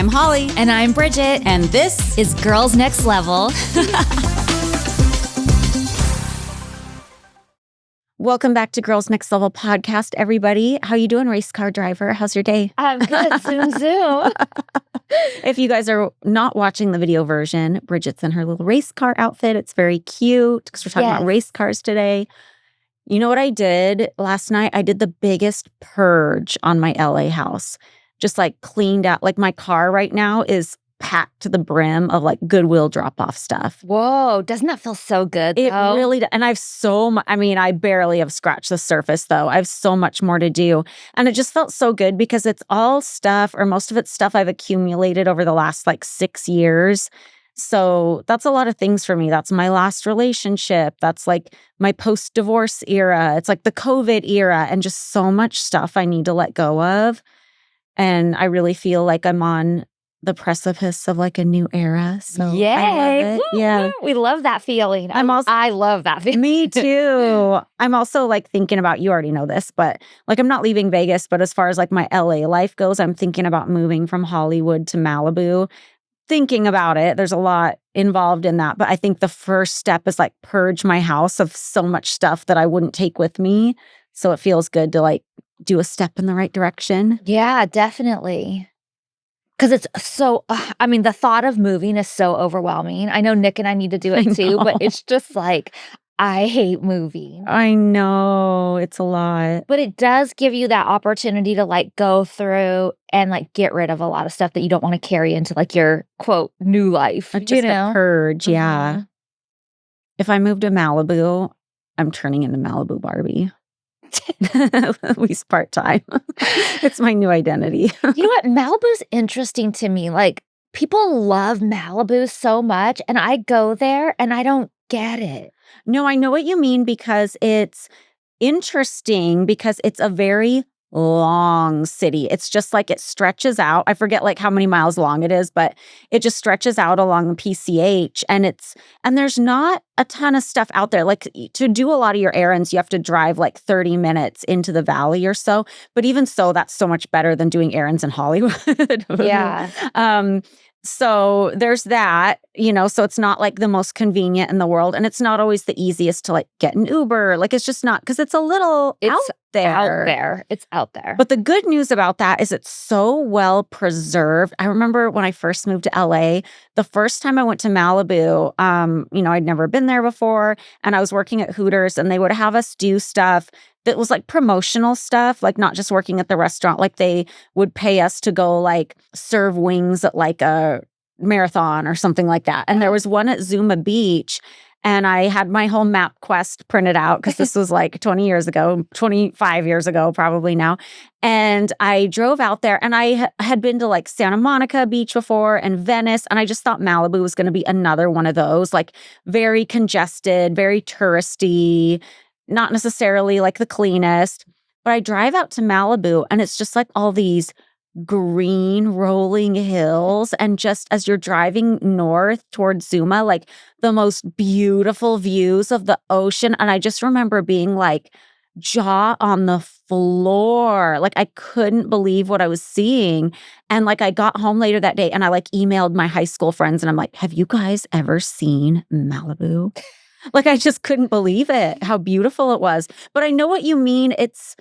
I'm Holly. And I'm Bridget. And this is Girls Next Level. Welcome back to Girls Next Level podcast, everybody. How you doing, race car driver? How's your day? I'm good. Zoom, zoom. If you guys are not watching the video version, Bridget's in her little race car outfit. It's very cute because we're talking about race cars today. You know what I did last night? I did the biggest purge on my LA house. Just like cleaned out. Like my car right now is packed to the brim of like Goodwill drop-off stuff. Whoa, doesn't that feel so good, It though? really does. And I've so much, I mean, I barely have scratched the surface though. I have so much more to do. And it just felt so good because it's all stuff, or most of it's stuff I've accumulated over the last like 6 years. So that's a lot of things for me. That's my last relationship. That's like my post-divorce era. It's like the COVID era and just so much stuff I need to let go of. And I really feel like I'm on the precipice of like a new era. So Yay. I love it. Yeah. We love that feeling. I love that feeling. Me too. I'm also like thinking about, you already know this, but like I'm not leaving Vegas, but as far as like my LA life goes, I'm thinking about moving from Hollywood to Malibu. Thinking about it, there's a lot involved in that. But I think the first step is like purge my house of so much stuff that I wouldn't take with me. So it feels good to like do a step in the right direction. Yeah, definitely. Because it's so, I mean, the thought of moving is so overwhelming. I know Nick and I need to do it too, but it's just like, I hate moving. I know, it's a lot. But it does give you that opportunity to like go through and like get rid of a lot of stuff that you don't want to carry into like your quote new life. Just a purge, yeah. Mm-hmm. If I move to Malibu, I'm turning into Malibu Barbie. At least part-time. It's my new identity. You know what? Malibu's interesting to me. Like, people love Malibu so much, and I go there and I don't get it. No, I know what you mean because it's interesting because it's a very long city. It's just like it stretches out. I forget like how many miles long it is, but it just stretches out along the PCH and there's not a ton of stuff out there. Like to do a lot of your errands, you have to drive like 30 minutes into the valley or so. But even so, that's so much better than doing errands in Hollywood. Yeah. So there's that, so it's not like the most convenient in the world. And it's not always the easiest to like get an Uber. Like it's just not, because it's a little out there. It's out there. But the good news about that is it's so well preserved. I remember when I first moved to LA, the first time I went to Malibu, I'd never been there before. And I was working at Hooters and they would have us do stuff that was like promotional stuff, like not just working at the restaurant. Like they would pay us to go like serve wings at like a marathon or something like that. And there was one at Zuma Beach. And I had my whole MapQuest printed out because this was like 20 years ago, 25 years ago, probably now. And I drove out there and I had been to like Santa Monica Beach before and Venice. And I just thought Malibu was going to be another one of those, like very congested, very touristy, not necessarily like the cleanest. But I drive out to Malibu and it's just like all these green rolling hills, and just as you're driving north towards Zuma, like the most beautiful views of the ocean. And I just remember being like jaw on the floor. Like I couldn't believe what I was seeing. And like I got home later that day and I like emailed my high school friends and I'm like, have you guys ever seen Malibu? Like I just couldn't believe it, how beautiful it was. But I know what you mean. It's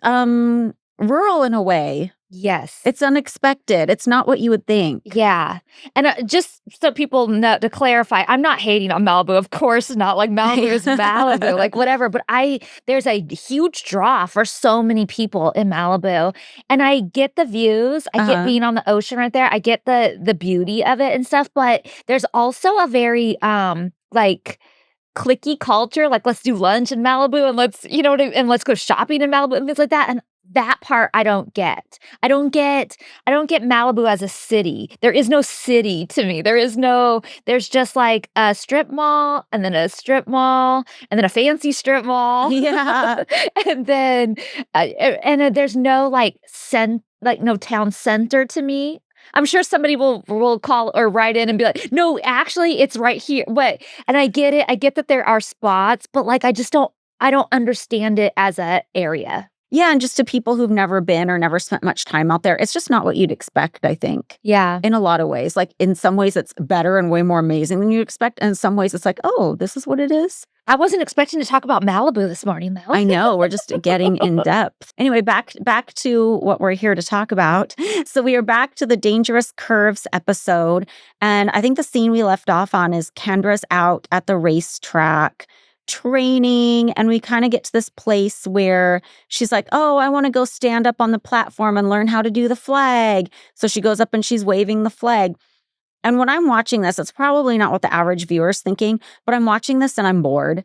rural in a way. Yes. It's unexpected. It's not what you would think. Yeah. And just so people know, to clarify, I'm not hating on Malibu. Of course not. Like Malibu is Malibu, like whatever. But there's a huge draw for so many people in Malibu. And I get the views. I get being on the ocean right there. I get the beauty of it and stuff. But there's also a very like cliquey culture. Like let's do lunch in Malibu and let's go shopping in Malibu and things like that. And that part I don't get. I don't get Malibu as a city. There is no city to me. There's just like a strip mall and then a strip mall and then a fancy strip mall. Yeah. and then there's no no town center to me. I'm sure somebody will call or write in and be like, no, actually it's right here. And I get it. I get that there are spots, but like I don't understand it as a area. Yeah, and just to people who've never been or never spent much time out there, it's just not what you'd expect, I think, Yeah. in a lot of ways. Like, in some ways, it's better and way more amazing than you expect, and in some ways, it's like, "Oh, this is what it is?" I wasn't expecting to talk about Malibu this morning, though. I know, we're just getting in depth. Anyway, back to what we're here to talk about. So we are back to the Dangerous Curves episode, and I think the scene we left off on is Kendra's out at the racetrack training, and we kind of get to this place where she's like, "Oh, I want to go stand up on the platform and learn how to do the flag." So she goes up and she's waving the flag. And when I'm watching this, it's probably not what the average viewer is thinking, but I'm watching this and I'm bored.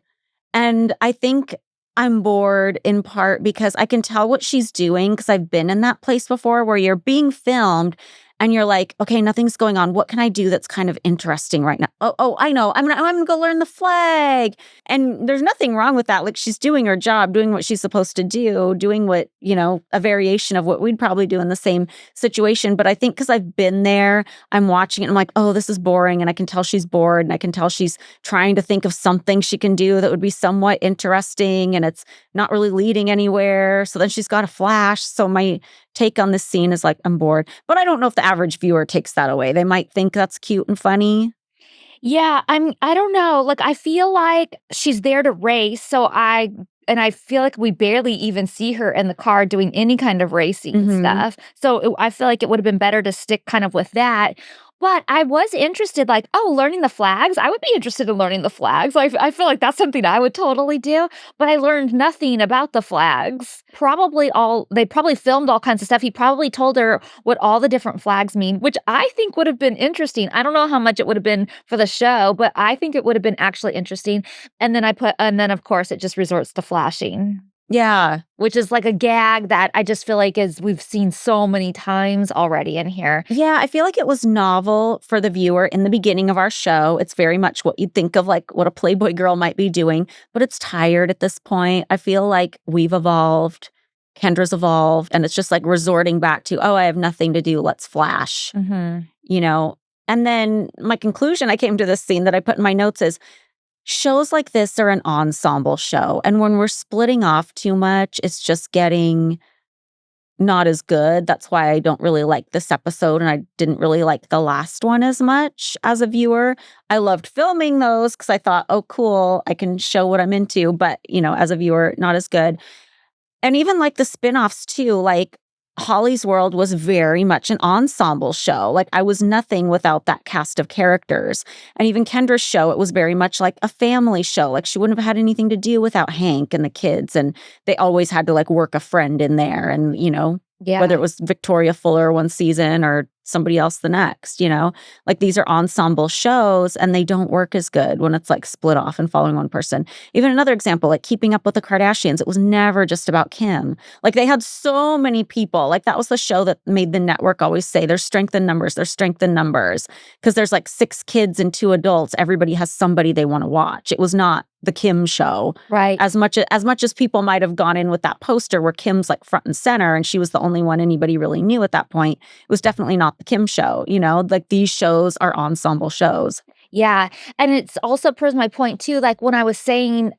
And I think I'm bored in part because I can tell what she's doing because I've been in that place before where you're being filmed and you're like, okay, nothing's going on. What can I do that's kind of interesting right now? Oh, I know. I'm gonna go learn the flag. And there's nothing wrong with that. Like, she's doing her job, doing what she's supposed to do, doing what, a variation of what we'd probably do in the same situation. But I think because I've been there, I'm watching it and I'm like, oh, this is boring. And I can tell she's bored and I can tell she's trying to think of something she can do that would be somewhat interesting and it's not really leading anywhere. So then she's got a flash. So my take on this scene is like, I'm bored. But I don't know if the average viewer takes that away. They might think that's cute and funny. Yeah, I don't know. Like, I feel like she's there to race, I feel like we barely even see her in the car doing any kind of racing Mhm. stuff. I feel like it would have been better to stick kind of with that. But I was interested, like, oh, learning the flags. I would be interested in learning the flags. I feel like that's something I would totally do. But I learned nothing about the flags. They probably filmed all kinds of stuff. He probably told her what all the different flags mean, which I think would have been interesting. I don't know how much it would have been for the show, but I think it would have been actually interesting. And then of course it just resorts to flashing, Yeah. which is like a gag that I just feel like we've seen so many times already in here. Yeah, I feel like it was novel for the viewer in the beginning of our show. It's very much what you'd think of like what a Playboy girl might be doing, but it's tired at this point. I feel like we've evolved, Kendra's evolved, and it's just like resorting back to, oh, I have nothing to do. Let's flash, Mhm. you know? And then my conclusion, I came to this scene that I put in my notes is shows like this are an ensemble show. And when we're splitting off too much, it's just getting not as good. That's why I don't really like this episode and I didn't really like the last one as much as a viewer. I loved filming those because I thought, oh, cool, I can show what I'm into. But, as a viewer, not as good. And even like the spin-offs too, like Holly's World was very much an ensemble show. Like I was nothing without that cast of characters. And even Kendra's show, it was very much like a family show. Like she wouldn't have had anything to do without Hank and the kids. And they always had to like work a friend in there. And, Yeah. whether it was Victoria Fuller one season or somebody else the next, like these are ensemble shows and they don't work as good when it's like split off and following one person. Even another example, like Keeping Up with the Kardashians, it was never just about Kim. Like they had so many people. Like that was the show that made the network always say there's strength in numbers, there's strength in numbers. Because there's like 6 kids and 2 adults. Everybody has somebody they want to watch. It was not the Kim show. Right. As much as people might have gone in with that poster where Kim's like front and center and she was the only one anybody really knew at that point, it was definitely not the Kim show, like these shows are ensemble shows. Yeah, and it's also proves my point too, like when I was saying,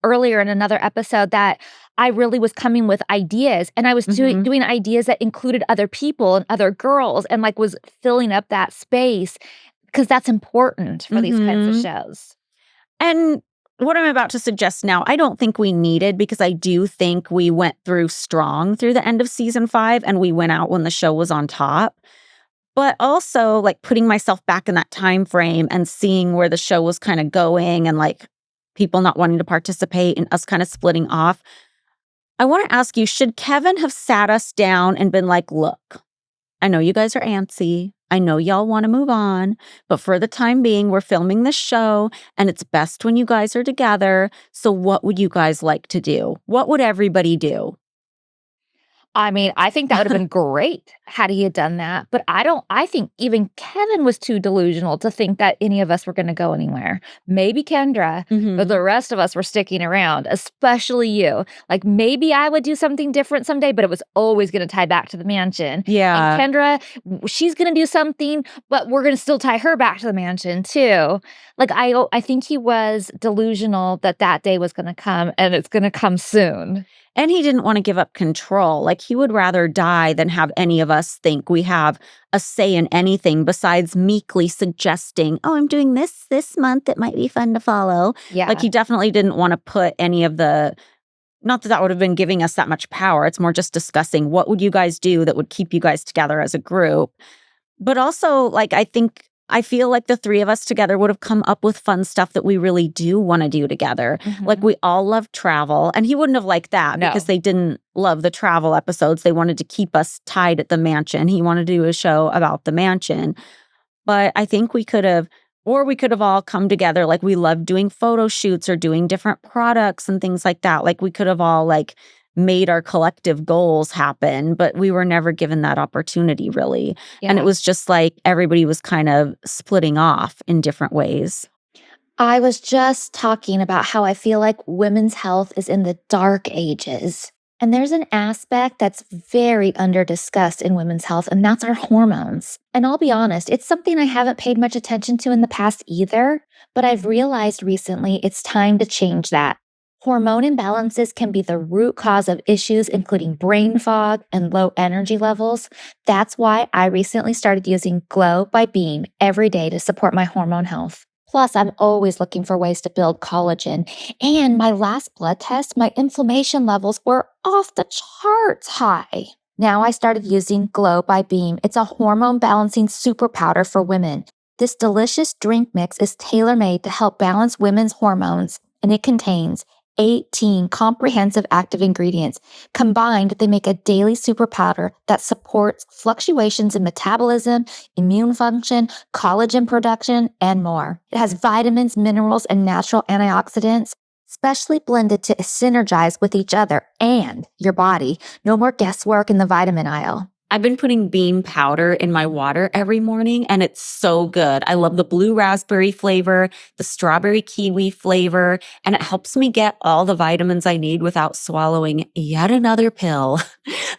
earlier in another episode that I really was coming with ideas, and I was Mhm. doing ideas that included other people and other girls and, like, was filling up that space because that's important for these kinds of Mhm. shows. And what I'm about to suggest now, I don't think we needed because I do think we went through strong through the end of season 5 and we went out when the show was on top. But also like putting myself back in that time frame and seeing where the show was kind of going and like people not wanting to participate and us kind of splitting off. I want to ask you, should Kevin have sat us down and been like, look, I know you guys are antsy. I know y'all want to move on, but for the time being, we're filming this show and it's best when you guys are together. So what would you guys like to do? What would everybody do? I mean, I think that would have been great had he had done that, but I think even Kevin was too delusional to think that any of us were gonna go anywhere. Maybe Kendra, but Mhm. the rest of us were sticking around, especially you. Like, maybe I would do something different someday, but it was always gonna tie back to the mansion. And Yeah. Kendra, she's gonna do something, but we're gonna still tie her back to the mansion too. Like, I think he was delusional that that day was gonna come, and it's gonna come soon. And he didn't want to give up control. Like he would rather die than have any of us think we have a say in anything besides meekly suggesting, oh, I'm doing this month. It might be fun to follow. Yeah. Like he definitely didn't want to put any of the, not that that would have been giving us that much power. It's more just discussing what would you guys do that would keep you guys together as a group. But also, like, I feel like the three of us together would have come up with fun stuff that we really do want to do together. Like we all love travel, and he wouldn't have liked that because they didn't love the travel episodes. They wanted to keep us tied at the mansion. He wanted to do a show about the mansion. But I think we could have, or we could have all come together. Like we love doing photo shoots or doing different products and things like that. Like we could have all like made our collective goals happen, but we were never given that opportunity really. Yeah. And it was just like everybody was kind of splitting off in different ways. I was just talking about how I feel like women's health is in the dark ages. And there's an aspect that's very under-discussed in women's health, and that's our hormones. And I'll be honest, it's something I haven't paid much attention to in the past either, but I've realized recently it's time to change that. Hormone imbalances can be the root cause of issues including brain fog and low energy levels. That's why I recently started using Glow by Beam every day to support my hormone health. Plus, I'm always looking for ways to build collagen. And my last blood test, my inflammation levels were off the charts high. Now I started using Glow by Beam. It's a hormone balancing super powder for women. This delicious drink mix is tailor-made to help balance women's hormones, and it contains 18 comprehensive active ingredients. Combined, they make a daily super powder that supports fluctuations in metabolism, immune function, collagen production, and more. It has vitamins, minerals, and natural antioxidants, specially blended to synergize with each other and your body. No more guesswork in the vitamin aisle. I've been putting bean powder in my water every morning, and it's so good. I love the blue raspberry flavor, the strawberry kiwi flavor, and it helps me get all the vitamins I need without swallowing yet another pill.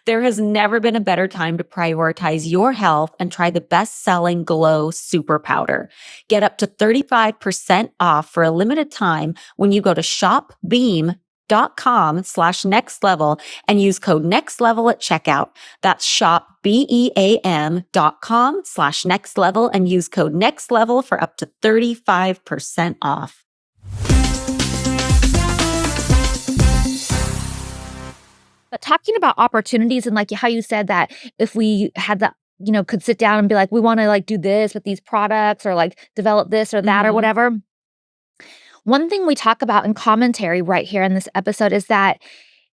There has never been a better time to prioritize your health and try the best-selling Glow Super Powder. Get up to 35% off for a limited time when you go to shopbeam.com/nextlevel and use code nextlevel at checkout. That's shopbeam.com/nextlevel and use code nextlevel for up to 35% off. But talking about opportunities and like how you said that if we had that, could sit down and be like, we want to like do this with these products or like develop this or that or whatever. One thing we talk about in commentary right here in this episode is that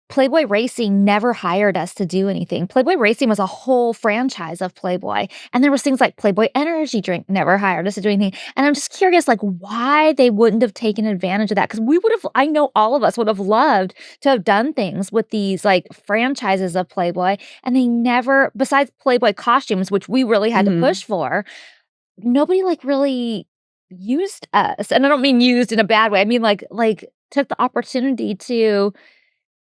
Playboy Racing never hired us to do anything. Playboy Racing was a whole franchise of Playboy. And there was things like Playboy Energy Drink never hired us to do anything. And I'm just curious, like, why they wouldn't have taken advantage of that. Because we would have, I know all of us would have loved to have done things with these like franchises of Playboy. And they never, besides Playboy costumes, which we really had to push for, nobody like really used us. And I don't mean used in a bad way. I mean like took the opportunity to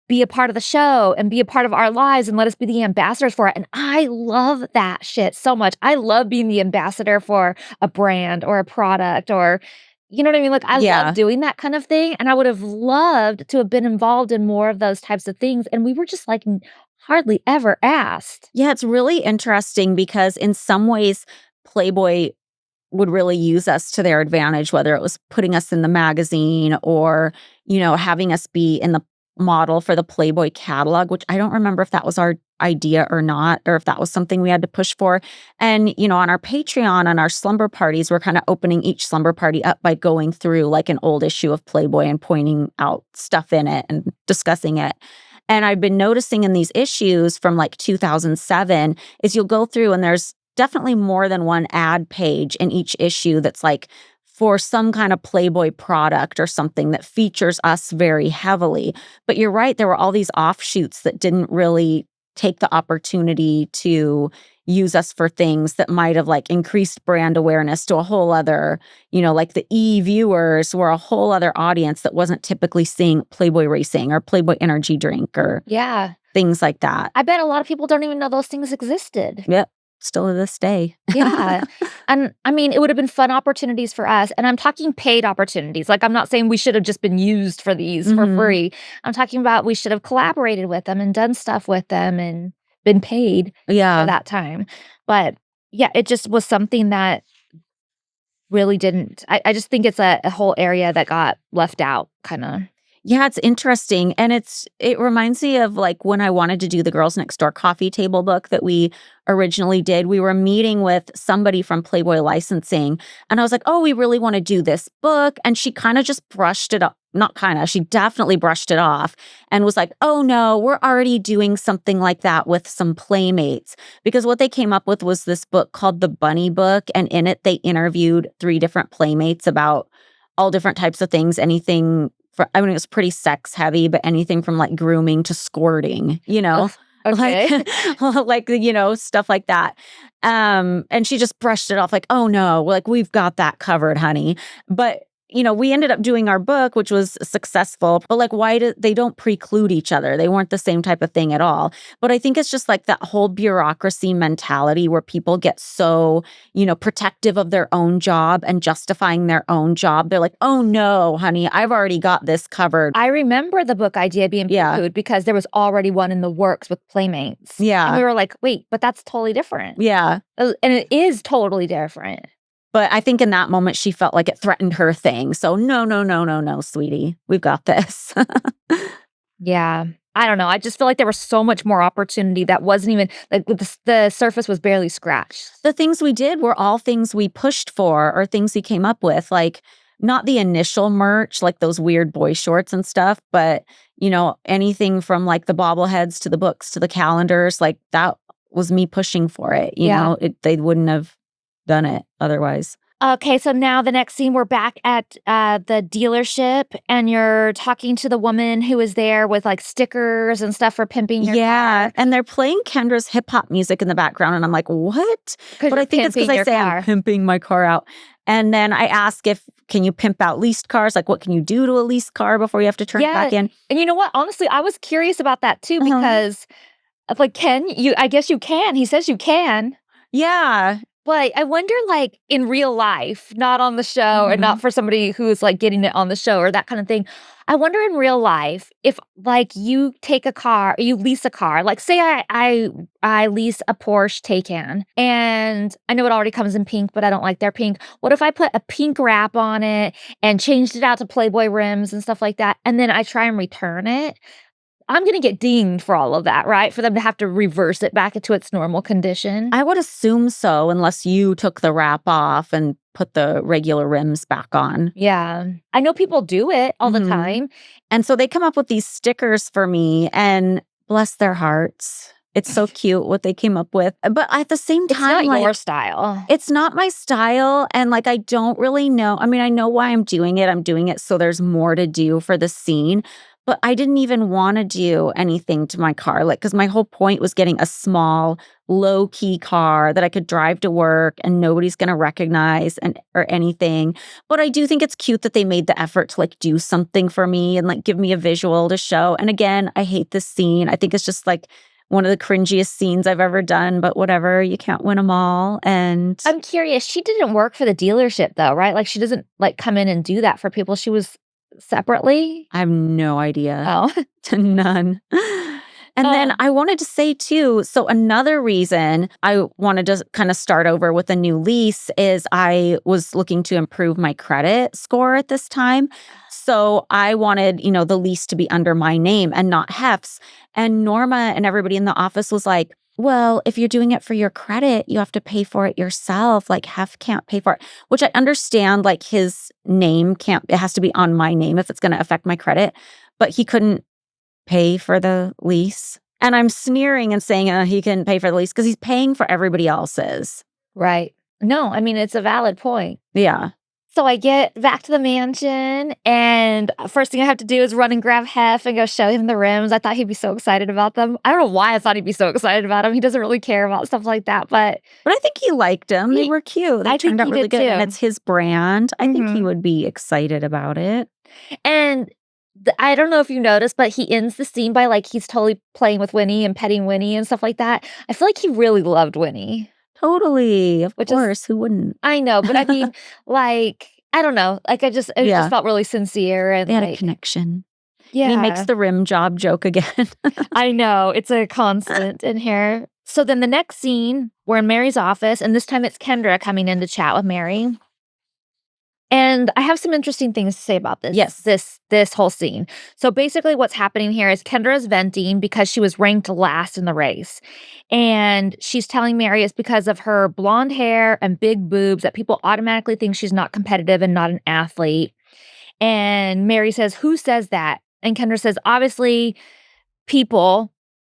be a part of the show and be a part of our lives and let us be the ambassadors for it. And I love that shit so much. I love being the ambassador for a brand or a product or, you know what I mean? Like I love doing that kind of thing. And I would have loved to have been involved in more of those types of things. And we were just like hardly ever asked. Yeah, it's really interesting because in some ways, Playboy would really use us to their advantage, whether it was putting us in the magazine or, having us be in the model for the Playboy catalog, which I don't remember if that was our idea or not, or if that was something we had to push for. And, on our Patreon, on our slumber parties, we're kind of opening each slumber party up by going through like an old issue of Playboy and pointing out stuff in it and discussing it. And I've been noticing in these issues from like 2007 is you'll go through and there's definitely more than one ad page in each issue that's like for some kind of Playboy product or something that features us very heavily. But you're right, there were all these offshoots that didn't really take the opportunity to use us for things that might have like increased brand awareness to a whole other, like the viewers were a whole other audience that wasn't typically seeing Playboy Racing or Playboy Energy Drink or things like that. I bet a lot of people don't even know those things existed. Yep. still to this day. Yeah. And I mean, it would have been fun opportunities for us. And I'm talking paid opportunities. Like, I'm not saying we should have just been used for these for Mhm. free. I'm talking about we should have collaborated with them and done stuff with them and been paid for Yeah. that time. But yeah, it just was something that really didn't. I just think it's a whole area that got left out, kind of. Yeah, it's interesting, and it reminds me of, like, when I wanted to do the Girls Next Door coffee table book that we originally did. We were meeting with somebody from Playboy Licensing, and I was like, "Oh, we really wanna do this book," and she kinda just brushed it off. Not kinda, she definitely brushed it off and was like, "Oh, no, we're already doing something like that with some Playmates." Because what they came up with was this book called The Bunny Book, and in it, they interviewed 3 different Playmates about all different types of things, anything I mean, it was pretty sex heavy, but anything from, like, grooming to squirting, you know? Ugh, Like okay. like, stuff like that. And she just brushed it off like, "Oh, no, like, we've got that covered, honey." But, we ended up doing our book, which was successful, but, like, why do they don't preclude each other. They weren't the same type of thing at all. But I think it's just, like, that whole bureaucracy mentality where people get so, protective of their own job and justifying their own job. They're like, "Oh, no, honey, I've already got this covered." I remember the book idea being Yeah. poo-pooed because there was already one in the works with Playmates. And we Yeah. were like, wait, but that's totally different. Yeah. And it is totally different. But I think in that moment, she felt like it threatened her thing. So, no, no, no, no, no, sweetie. We've got this. Yeah. I don't know. I just feel like there was so much more opportunity that wasn't even like the surface was barely scratched. The things we did were all things we pushed for or things we came up with, like not the initial merch, like those weird boy shorts and stuff, but, anything from like the bobbleheads to the books to the calendars, like that was me pushing for it. Yeah. They wouldn't have done it otherwise. Okay, so now the next scene, we're back at the dealership, and you're talking to the woman who is there with like stickers and stuff for pimping your Yeah, car. and they're playing Kendra's hip hop music in the background, and I'm like, "What?" 'Cause But you're I think it's because pimping I your say I'm car. pimping my car out, and then I ask if can you pimp out leased cars? Like, what can you do to a leased car before you have to turn it Yeah, back in? and you know what? Honestly, I was curious about that too Uh-huh. because of like, I guess you can. He says you can. Yeah. But I wonder, like, in real life, not on the show and Mhm. not for somebody who's, like, getting it on the show or that kind of thing. I wonder in real life if, like, you take a car you lease a car, like, say I lease a Porsche Taycan, and I know it already comes in pink, but I don't like their pink. What if I put a pink wrap on it and changed it out to Playboy rims and stuff like that, and then I try and return it? I'm gonna get dinged for all of that, right? For them to have to reverse it back into its normal condition. I would assume so, unless you took the wrap off and put the regular rims back on. Yeah. I know people do it all the Mhm. time. And so they come up with these stickers for me, and bless their hearts. It's so cute what they came up with. But at the same It's time, not like, your style. it's not my style, and, like, I don't really know. I mean, I know why I'm doing it. I'm doing it so there's more to do for the scene, but I didn't even wanna do anything to my car, like, because my whole point was getting a small, low-key car that I could drive to work and nobody's gonna recognize and or anything. But I do think it's cute that they made the effort to, like, do something for me and, like, give me a visual to show. And again, I hate this scene. I think it's just, like, one of the cringiest scenes I've ever done, but whatever, you can't win them all, and I'm curious, she didn't work for the dealership though, right? Like, she doesn't, like, come in and do that for people. She was separately? I have no idea. Oh. None. And then Oh. I wanted to say too, so another reason I wanted to kind of start over with a new lease is I was looking to improve my credit score at this time. So I wanted, the lease to be under my name and not Hef's. And Norma and everybody in the office was like, well, if you're doing it for your credit, you have to pay for it yourself. Like Hef can't pay for it, which I understand, like his name it has to be on my name if it's going to affect my credit, but he couldn't pay for the lease. And I'm sneering and saying he can pay for the lease because he's paying for everybody else's. Right. No, I mean, it's a valid point. Yeah. So I get back to the mansion, and first thing I have to do is run and grab Hef and go show him the rims. I thought he'd be so excited about them. I don't know why I thought he'd be so excited about them. He doesn't really care about stuff like that, but But I think he liked them. They He were cute. They I think turned out he really did good. And too. it's his brand. I think he Mhm. would be excited about it. And I don't know if you noticed, but he ends the scene by, like, he's totally playing with Winnie and petting Winnie and stuff like that. I feel like he really loved Winnie. Totally. Of Which is course. Who wouldn't? I know, but I mean, like, I don't know. Like, it just Yeah. felt really sincere and They had a like, connection. And he makes yeah, the rim job joke again. I know. It's a constant in here. So then the next scene, we're in Mary's office, and this time it's Kendra coming in to chat with Mary. And I have some interesting things to say about this. Yes. This whole scene. So basically what's happening here is Kendra is venting because she was ranked last in the race. And she's telling Mary it's because of her blonde hair and big boobs that people automatically think she's not competitive and not an athlete. And Mary says, "Who says that?" And Kendra says, "Obviously, people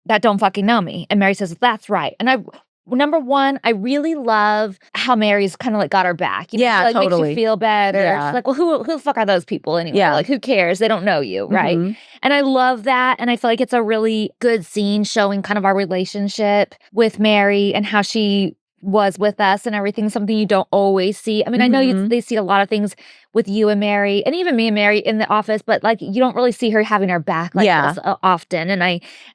that don't fucking know me." And Mary says, "That's right." And number one, I really love how Mary's kind of like got her back. You know, Yeah, like makes totally. you feel better. Yeah. She's like, "Well, who the fuck are those people anyway? Yeah. Like, who cares? They don't know you, right?" Mhm. And I love that. And I feel like it's a really good scene showing kind of our relationship with Mary and how she was with us and everything, something you don't always see. I mean, I know Mhm. they see a lot of things with you and Mary and even me and Mary in the office, but like you don't really see her having our back like Yeah. this often.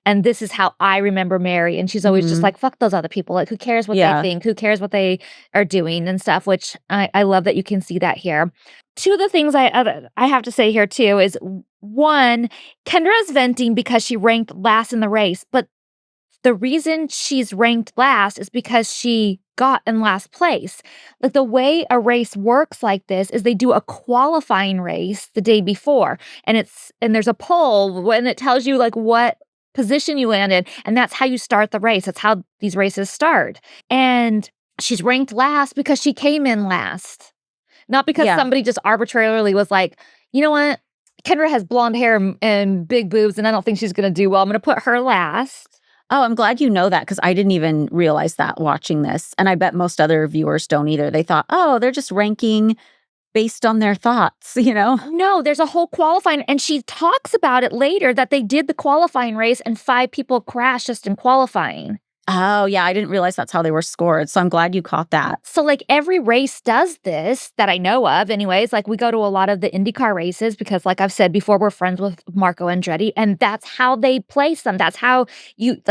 And this is how I remember Mary. And she's always just Mhm. like, fuck those other people. Like, who cares what they Yeah. think? Who cares what they are doing and stuff, which I love that you can see that here. Two of the things I have to say here too is one, Kendra's venting because she ranked last in the race, but the reason she's ranked last is because she got in last place. Like the way a race works like this is they do a qualifying race the day before and there's a poll when it tells you like what position you landed and that's how you start the race. That's how these races start. And she's ranked last because she came in last. Not because Yeah. somebody just arbitrarily was like, "You know what? Kendra has blonde hair and big boobs and I don't think she's going to do well. I'm going to put her last." Oh, I'm glad you know that because I didn't even realize that watching this. And I bet most other viewers don't either. They thought, oh, they're just ranking based on their thoughts, you know? No, there's a whole qualifying, and she talks about it later that they did the qualifying race and 5 people crashed just in qualifying. Oh, yeah. I didn't realize that's how they were scored. So I'm glad you caught that. So, like, every race does this that I know of anyways. Like, we go to a lot of the IndyCar races because, like I've said before, we're friends with Marco Andretti, and that's how they place them. That's how you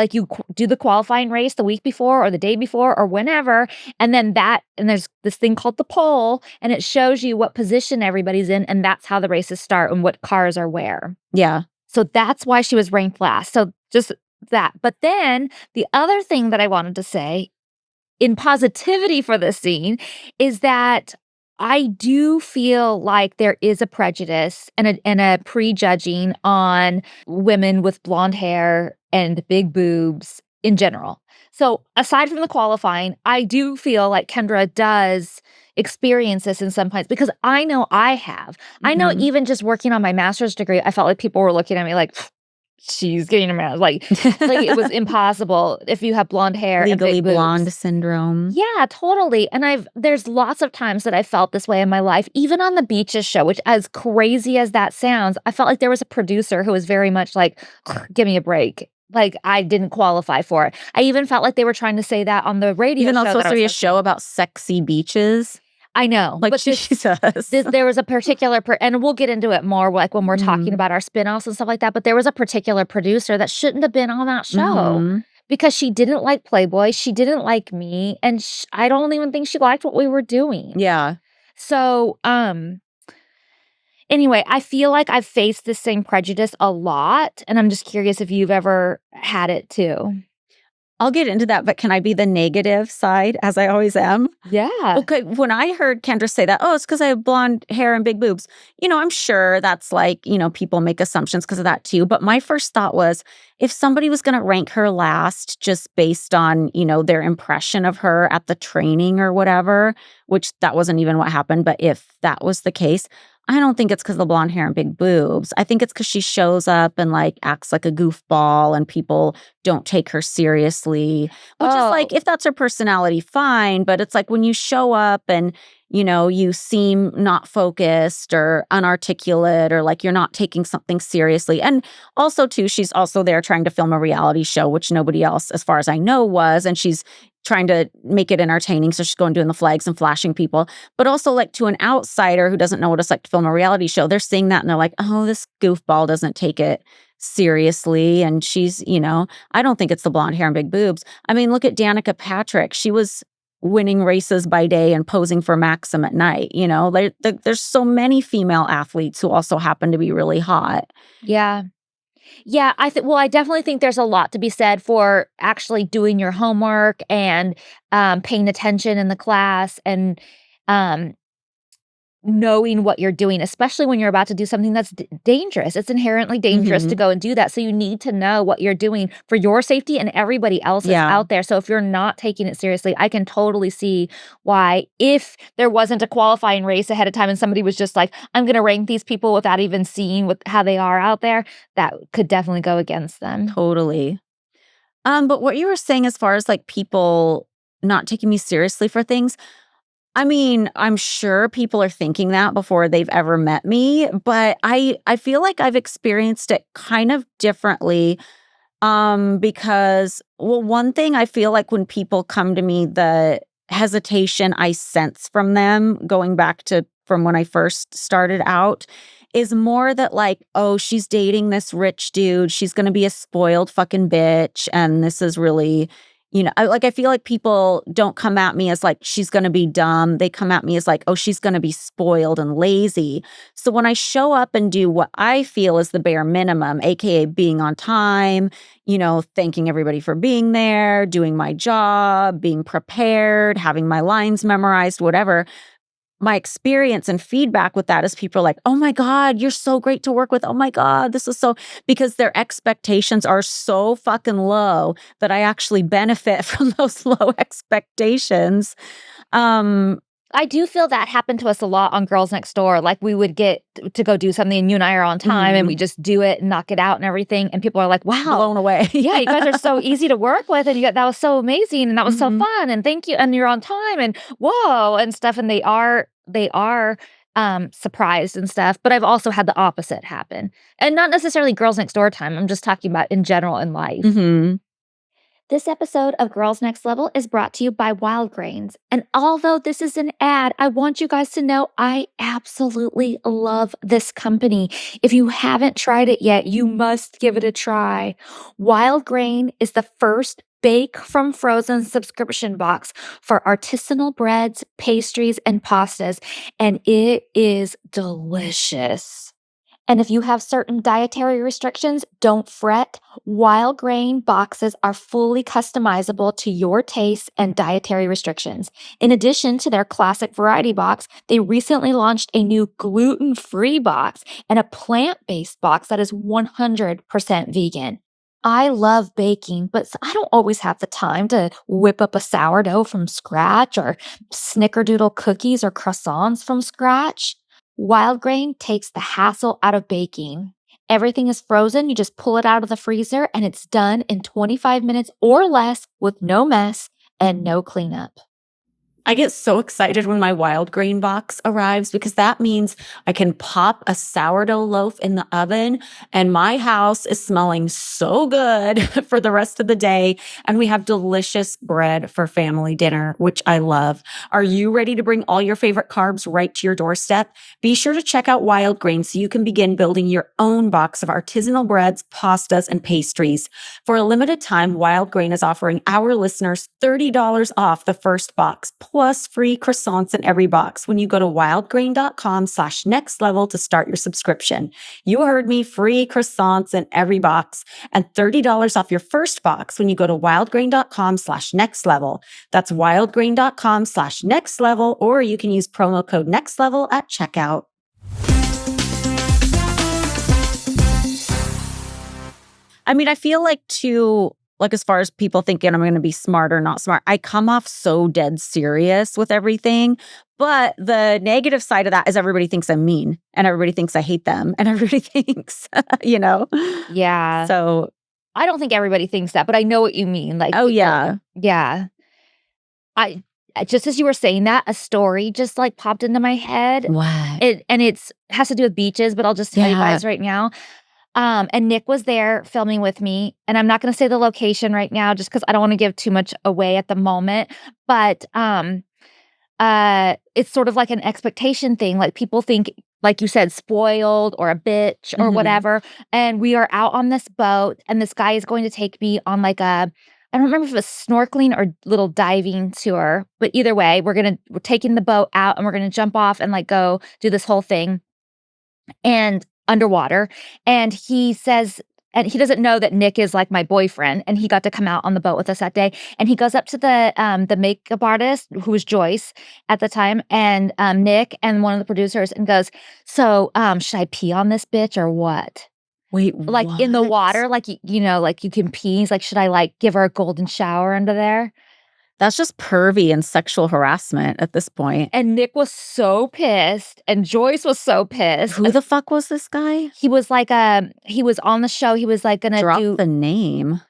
do the qualifying race the week before or the day before or whenever, and then and there's this thing called the pole, and it shows you what position everybody's in, and that's how the races start and what cars are where. Yeah. So that's why she was ranked last. So just that. But then the other thing that I wanted to say in positivity for this scene is that I do feel like there is a prejudice and a prejudging on women with blonde hair and big boobs in general. So aside from the qualifying, I do feel like Kendra does experience this in some points because I know I have. I know Mhm. even just working on my master's degree, I felt like people were looking at me like, she's getting a man. Like it was impossible if you have blonde hair and Legally big boobs. blonde syndrome. Yeah, totally. And there's lots of times that I felt this way in my life, even on the Beaches show, which as crazy as that sounds, I felt like there was a producer who was very much like, give me a break. Like I didn't qualify for it. I even felt like they were trying to say that on the radio Even though show. it's supposed to be a show about sexy beaches. I know. Like, but Jesus. there was a particular, and we'll get into it more like when we're talking about our spinoffs and stuff like that, but there was a particular producer that shouldn't have been on that show Mhm. because she didn't like Playboy. She didn't like me. And I don't even think she liked what we were doing. Yeah. So, anyway, I feel like I've faced this same prejudice a lot. And I'm just curious if you've ever had it too. I'll get into that, but can I be the negative side as I always am? Yeah. Okay, when I heard Kendra say that, oh, it's because I have blonde hair and big boobs, I'm sure that's like, people make assumptions because of that too. But my first thought was if somebody was going to rank her last just based on, their impression of her at the training or whatever, which that wasn't even what happened. But if that was the case, I don't think it's because of the blonde hair and big boobs. I think it's because she shows up and like acts like a goofball and people don't take her seriously, which is like, if that's her personality, fine. But it's like when you show up and, you seem not focused or unarticulate or like you're not taking something seriously. And also too, she's also there trying to film a reality show, which nobody else, as far as I know, was. And she's trying to make it entertaining. So she's going doing the flags and flashing people. But also like to an outsider who doesn't know what it's like to film a reality show, they're seeing that and they're like, oh, this goofball doesn't take it seriously. And she's, I don't think it's the blonde hair and big boobs. I mean, look at Danica Patrick. She was winning races by day and posing for Maxim at night. There's so many female athletes who also happen to be really hot. Yeah. Yeah, I definitely think there's a lot to be said for actually doing your homework and paying attention in the class and um knowing what you're doing, especially when you're about to do something that's dangerous. It's inherently dangerous to Mhm. go and do that. So you need to know what you're doing for your safety and everybody else's Yeah. out there. So if you're not taking it seriously, I can totally see why, if there wasn't a qualifying race ahead of time and somebody was just like, I'm going to rank these people without even seeing how they are out there, that could definitely go against them. Totally. But what you were saying as far as like people not taking me seriously for things, I mean, I'm sure people are thinking that before they've ever met me, but I feel like I've experienced it kind of differently. Because one thing I feel like when people come to me, the hesitation I sense from them going back to from when I first started out is more that like, oh, she's dating this rich dude. She's going to be a spoiled fucking bitch. And this is really, I feel like people don't come at me as like, she's going to be dumb. They come at me as like, oh, she's going to be spoiled and lazy. So when I show up and do what I feel is the bare minimum, AKA being on time, thanking everybody for being there, doing my job, being prepared, having my lines memorized, whatever. My experience and feedback with that is people are like, oh my God, you're so great to work with. Oh my God, this is so, because their expectations are so fucking low that I actually benefit from those low expectations. I do feel that happened to us a lot on Girls Next Door. Like, we would get to go do something and you and I are on time and we just do it and knock it out and everything. And people are like, wow, blown away. yeah, you guys are so easy to work with. And that was so amazing. And that was so Mhm. fun. And thank you. And you're on time and whoa and stuff. And they are surprised and stuff. But I've also had the opposite happen. And not necessarily Girls Next Door time. I'm just talking about in general in life. Mhm. This episode of Girls Next Level is brought to you by Wild Grains. And although this is an ad, I want you guys to know I absolutely love this company. If you haven't tried it yet, you must give it a try. Wild Grain is the first bake from frozen subscription box for artisanal breads, pastries, and pastas, and it is delicious. And if you have certain dietary restrictions, don't fret. Wild grain boxes are fully customizable to your tastes and dietary restrictions. In addition to their classic variety box, they recently launched a new gluten-free box and a plant-based box that is 100% vegan. I love baking, but I don't always have the time to whip up a sourdough from scratch or snickerdoodle cookies or croissants from scratch. Wild grain takes the hassle out of baking. Everything is frozen. You just pull it out of the freezer and it's done in 25 minutes or less with no mess and no cleanup. I get so excited when my wild grain box arrives because that means I can pop a sourdough loaf in the oven and my house is smelling so good for the rest of the day. And we have delicious bread for family dinner, which I love. Are you ready to bring all your favorite carbs right to your doorstep? Be sure to check out Wild Grain so you can begin building your own box of artisanal breads, pastas, and pastries. For a limited time, Wild Grain is offering our listeners $30 off the first box, plus free croissants in every box when you go to wildgrain.com/nextlevel to start your subscription. You heard me, free croissants in every box and $30 off your first box when you go to wildgrain.com/nextlevel. That's wildgrain.com/nextlevel, or you can use promo code nextlevel at checkout. I mean, I feel like too, like as far as people thinking I'm going to be smart or not smart, I come off so dead serious with everything. But the negative side of that is everybody thinks I'm mean and everybody thinks I hate them and everybody thinks, Yeah. So, I don't think everybody thinks that, but I know what you mean. Like, oh yeah. yeah. I just as you were saying that, a story just like popped into my head. What? It's has to do with beaches, but I'll just tell you Yeah. guys right now. And Nick was there filming with me, and I'm not gonna say the location right now just because I don't wanna give too much away at the moment, but, it's sort of like an expectation thing, like, people think, like you said, spoiled or a bitch or Mhm. whatever, and we are out on this boat, and this guy is going to take me on, like, I don't remember if it was snorkeling or little diving tour, but either way, we're taking the boat out and we're gonna jump off and like go do this whole thing and underwater. And he says, and he doesn't know that Nick is like my boyfriend, and he got to come out on the boat with us that day. And he goes up to the makeup artist, who was Joyce at the time, and Nick and one of the producers, and goes, "So, should I pee on this bitch or what?" Wait, Like in the what? water, like like you can pee. He's like, "Should I like give her a golden shower under there?" That's just pervy and sexual harassment at this point. And Nick was so pissed, and Joyce was so pissed. Who the fuck was this guy? He was like, he was on the show. He was like gonna Drop do. the name.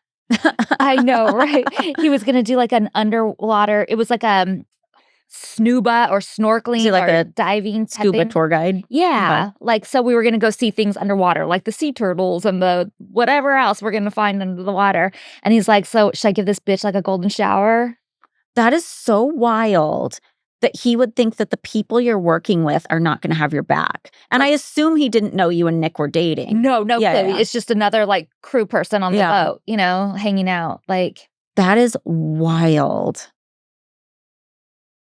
I know, right? He was gonna do like an underwater. It was like snuba or snorkeling like or a diving type Scuba thing. tour guide. Yeah, like so we were gonna go see things underwater, like the sea turtles and the whatever else we're gonna find under the water. And he's like, "So should I give this bitch like a golden shower?" That is so wild that he would think that the people you're working with are not going to have your back. And I assume he didn't know you and Nick were dating. No Yeah, clue. yeah. It's just another like crew person on the Yeah. boat, hanging out. Like, That is wild.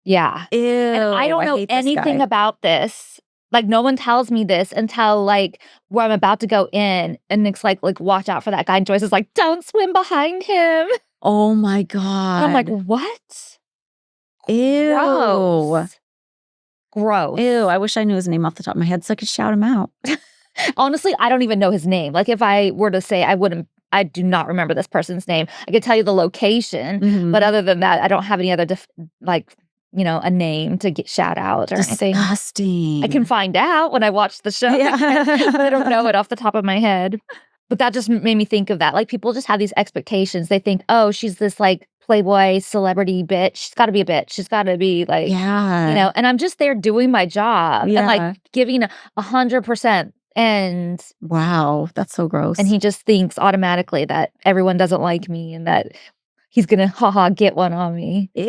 yeah. Ew. And I don't know hate this anything guy. about this. Like, no one tells me this until like where I'm about to go in, and Nick's like, watch out for that guy. And Joyce is like, "Don't swim behind him." Oh my And God. I'm like, what? Ew. Gross. Ew. I wish I knew his name off the top of my head so I could shout him out. Honestly, I don't even know his name. Like, if I were to say, I do not remember this person's name. I could tell you the location, Mhm. but other than that, I don't have any other, a name to get shout out or anything. Disgusting. I can find out when I watch the show. Yeah. But I don't know it off the top of my head. But that just made me think of that. Like, people just have these expectations. They think, oh, she's this like Playboy celebrity bitch. She's got to be a bitch. She's got to be like, Yeah. and I'm just there doing my job and Yeah. like giving 100%. And Wow. That's so gross. he just thinks automatically that everyone doesn't like me and that he's gonna get one on me. Ew.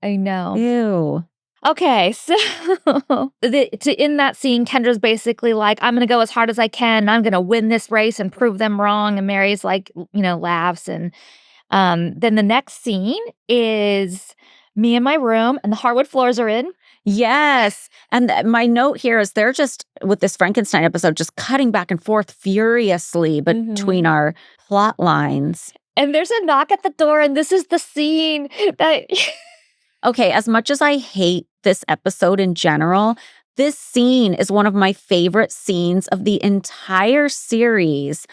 I know. Ew. Okay, so in that scene, Kendra's basically like, "I'm gonna go as hard as I can. I'm gonna win this race and prove them wrong." And Mary's like, laughs. And then the next scene is me in my room, and the hardwood floors are in. Yes. And my note here is they're just, with this Frankenstein episode, just cutting back and forth furiously between our plot lines. And there's a knock at the door, and this is the scene that. Okay, as much as I hate this episode in general, this scene is one of my favorite scenes of the entire series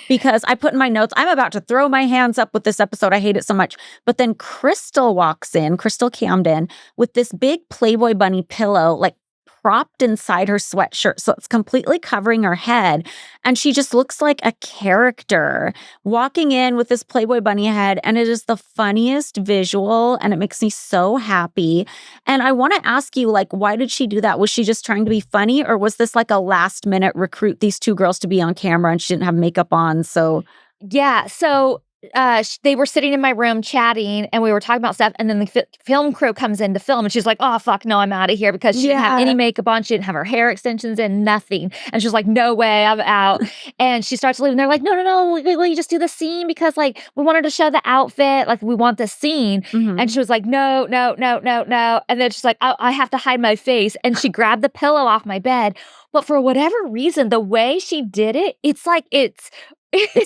because I put in my notes, I'm about to throw my hands up with this episode. I hate it so much. But then Crystal walks in, Crystal Camden, with this big Playboy bunny pillow, like propped inside her sweatshirt. So it's completely covering her head. And she just looks like a character walking in with this Playboy bunny head. And it is the funniest visual. And it makes me so happy. And I want to ask you, like, why did she do that? Was she just trying to be funny? Or was this like a last minute recruit these two girls to be on camera and she didn't have makeup on? So Yeah, so they were sitting in my room chatting, and we were talking about stuff, and then the film crew comes in to film, and she's like, "Oh, fuck, no, I'm out of here," because she didn't have any makeup on, she didn't have her hair extensions in, nothing. And she's like, "No way, I'm out." And she starts leaving. They're like, No, will you just do the scene? Because, like, we wanted to show the outfit, like, we want this scene. And she was like, no. And then she's like, I have to hide my face. And she grabbed the pillow off my bed. But for whatever reason, the way she did it, it's like it's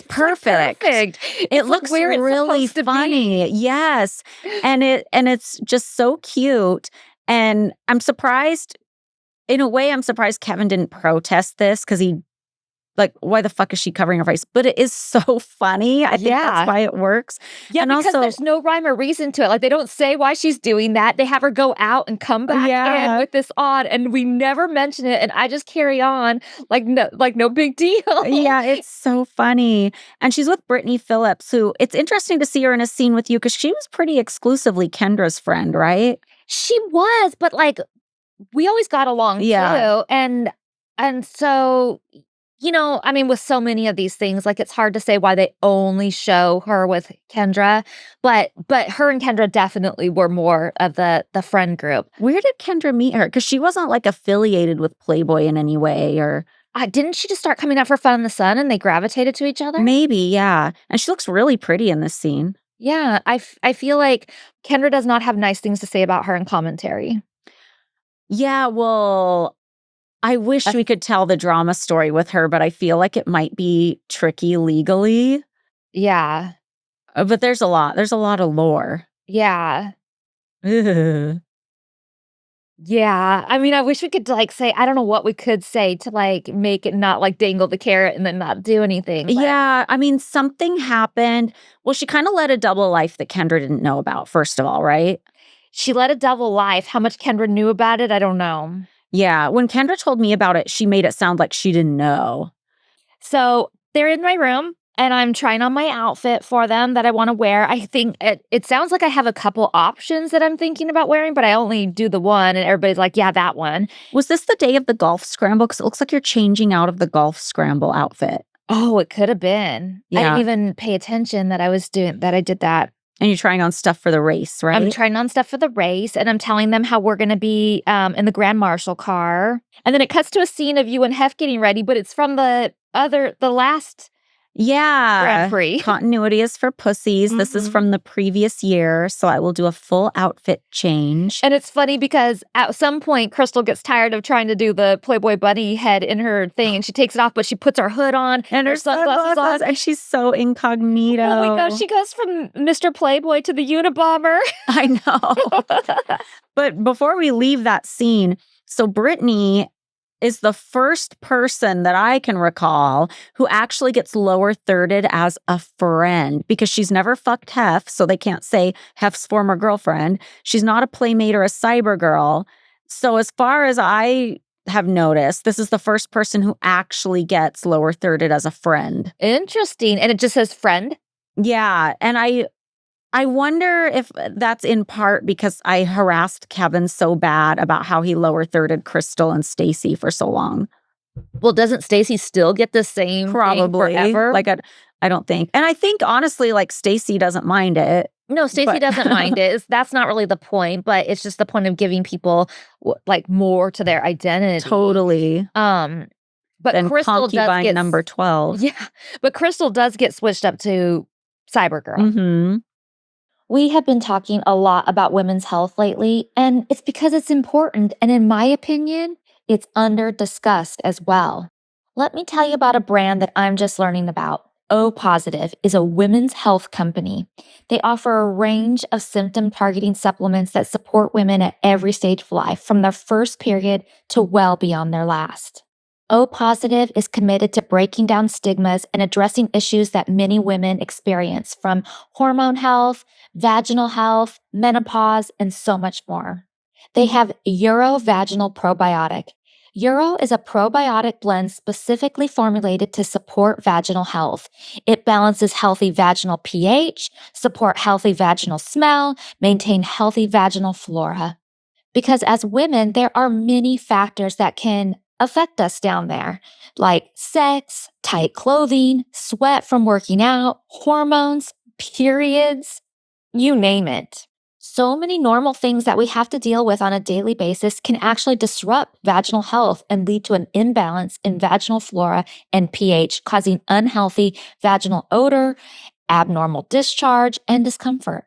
perfect. Perfect. It looks where it's really supposed to funny. be. Yes. And it's just so cute. And I'm surprised, in a way, I'm surprised Kevin didn't protest this because he, like, why the fuck is she covering her face? But it is so funny. I think that's why it works. Yeah, and because also, there's no rhyme or reason to it. Like, they don't say why she's doing that. They have her go out and come back in with this on, and we never mention it. And I just carry on like no big deal. Yeah, it's so funny. And she's with Brittany Phillips, who, it's interesting to see her in a scene with you because she was pretty exclusively Kendra's friend, right? She was, but like, we always got along too. And so, I mean, with so many of these things, like, it's hard to say why they only show her with Kendra, but her and Kendra definitely were more of the friend group. Where did Kendra meet her? Because she wasn't like affiliated with Playboy in any way, or Didn't she just start coming out for Fun in the Sun and they gravitated to each other? Maybe, yeah. And she looks really pretty in this scene. Yeah, I feel like Kendra does not have nice things to say about her in commentary. Yeah, well, I wish That's we could tell the drama story with her, but I feel like it might be tricky legally. Yeah, But there's a lot. There's a lot of lore. yeah, Ugh. yeah. I mean, I wish we could, like, say I don't know what we could say to, like, make it not, like, dangle the carrot and then not do anything, but Yeah, I mean, something happened. Well, she kind of led a double life that Kendra didn't know about, first of all, right? she led a double life. How much Kendra knew about it, I don't know. Yeah, when Kendra told me about it, she made it sound like she didn't know. So, they're in my room, and I'm trying on my outfit for them that I wanna wear. I think it sounds like I have a couple options that I'm thinking about wearing, but I only do the one, and everybody's like, "Yeah, that one." Was this the day of the golf scramble? Because it looks like you're changing out of the golf scramble outfit. Oh, it could have been. I didn't Yeah, even pay attention that I did that. and you're trying on stuff for the race, I'm right? trying on stuff for the race, and I'm telling them how we're gonna be, in the Grand Marshal car, and then it cuts to a scene of you and Hef getting ready, but it's from the last Grand Yeah. Prix. Continuity is for pussies. This is Mhm. from the previous year, so I will do a full outfit change. And it's funny because at some point, Crystal gets tired of trying to do the Playboy bunny head in her thing, and she takes it off, but she puts her hood on, And her sunglasses sunglasses, on. and she's so incognito. Oh my gosh, she goes from Mr. Playboy to the Unabomber. I know. But before we leave that scene, so Brittany is the first person that I can recall who actually gets lower thirded as a friend because she's never fucked Hef, so they can't say Hef's former girlfriend. She's not a playmate or a cyber girl. So as far as I have noticed, this is the first person who actually gets lower thirded as a friend. Interesting, and it just says friend? Yeah, and I wonder if that's in part because I harassed Kevin so bad about how he lower thirded Crystal and Stacy for so long. Well, doesn't Stacy still get the same thing Probably. forever? Like I don't think. And I think honestly, like Stacy doesn't mind it. No, Stacy But doesn't mind it. That's not really the point, but it's just the point of giving people like more to their identity. totally. But Then Crystal does concubine get number 12. yeah, but Crystal does get switched up to Cybergirl. Mm-hmm. We have been talking a lot about women's health lately, and it's because it's important. And in my opinion, it's under discussed as well. Let me tell you about a brand that I'm just learning about. O Positive is a women's health company. They offer a range of symptom targeting supplements that support women at every stage of life, from their first period to well beyond their last. O Positive is committed to breaking down stigmas and addressing issues that many women experience, from hormone health, vaginal health, menopause, and so much more. They have Urovaginal Probiotic. Uro is a probiotic blend specifically formulated to support vaginal health. It balances healthy vaginal pH, support healthy vaginal smell, maintain healthy vaginal flora. Because as women, there are many factors that can affect us down there, like sex, tight clothing, sweat from working out, hormones, periods, you name it. So many normal things that we have to deal with on a daily basis can actually disrupt vaginal health and lead to an imbalance in vaginal flora and pH, causing unhealthy vaginal odor, abnormal discharge, and discomfort.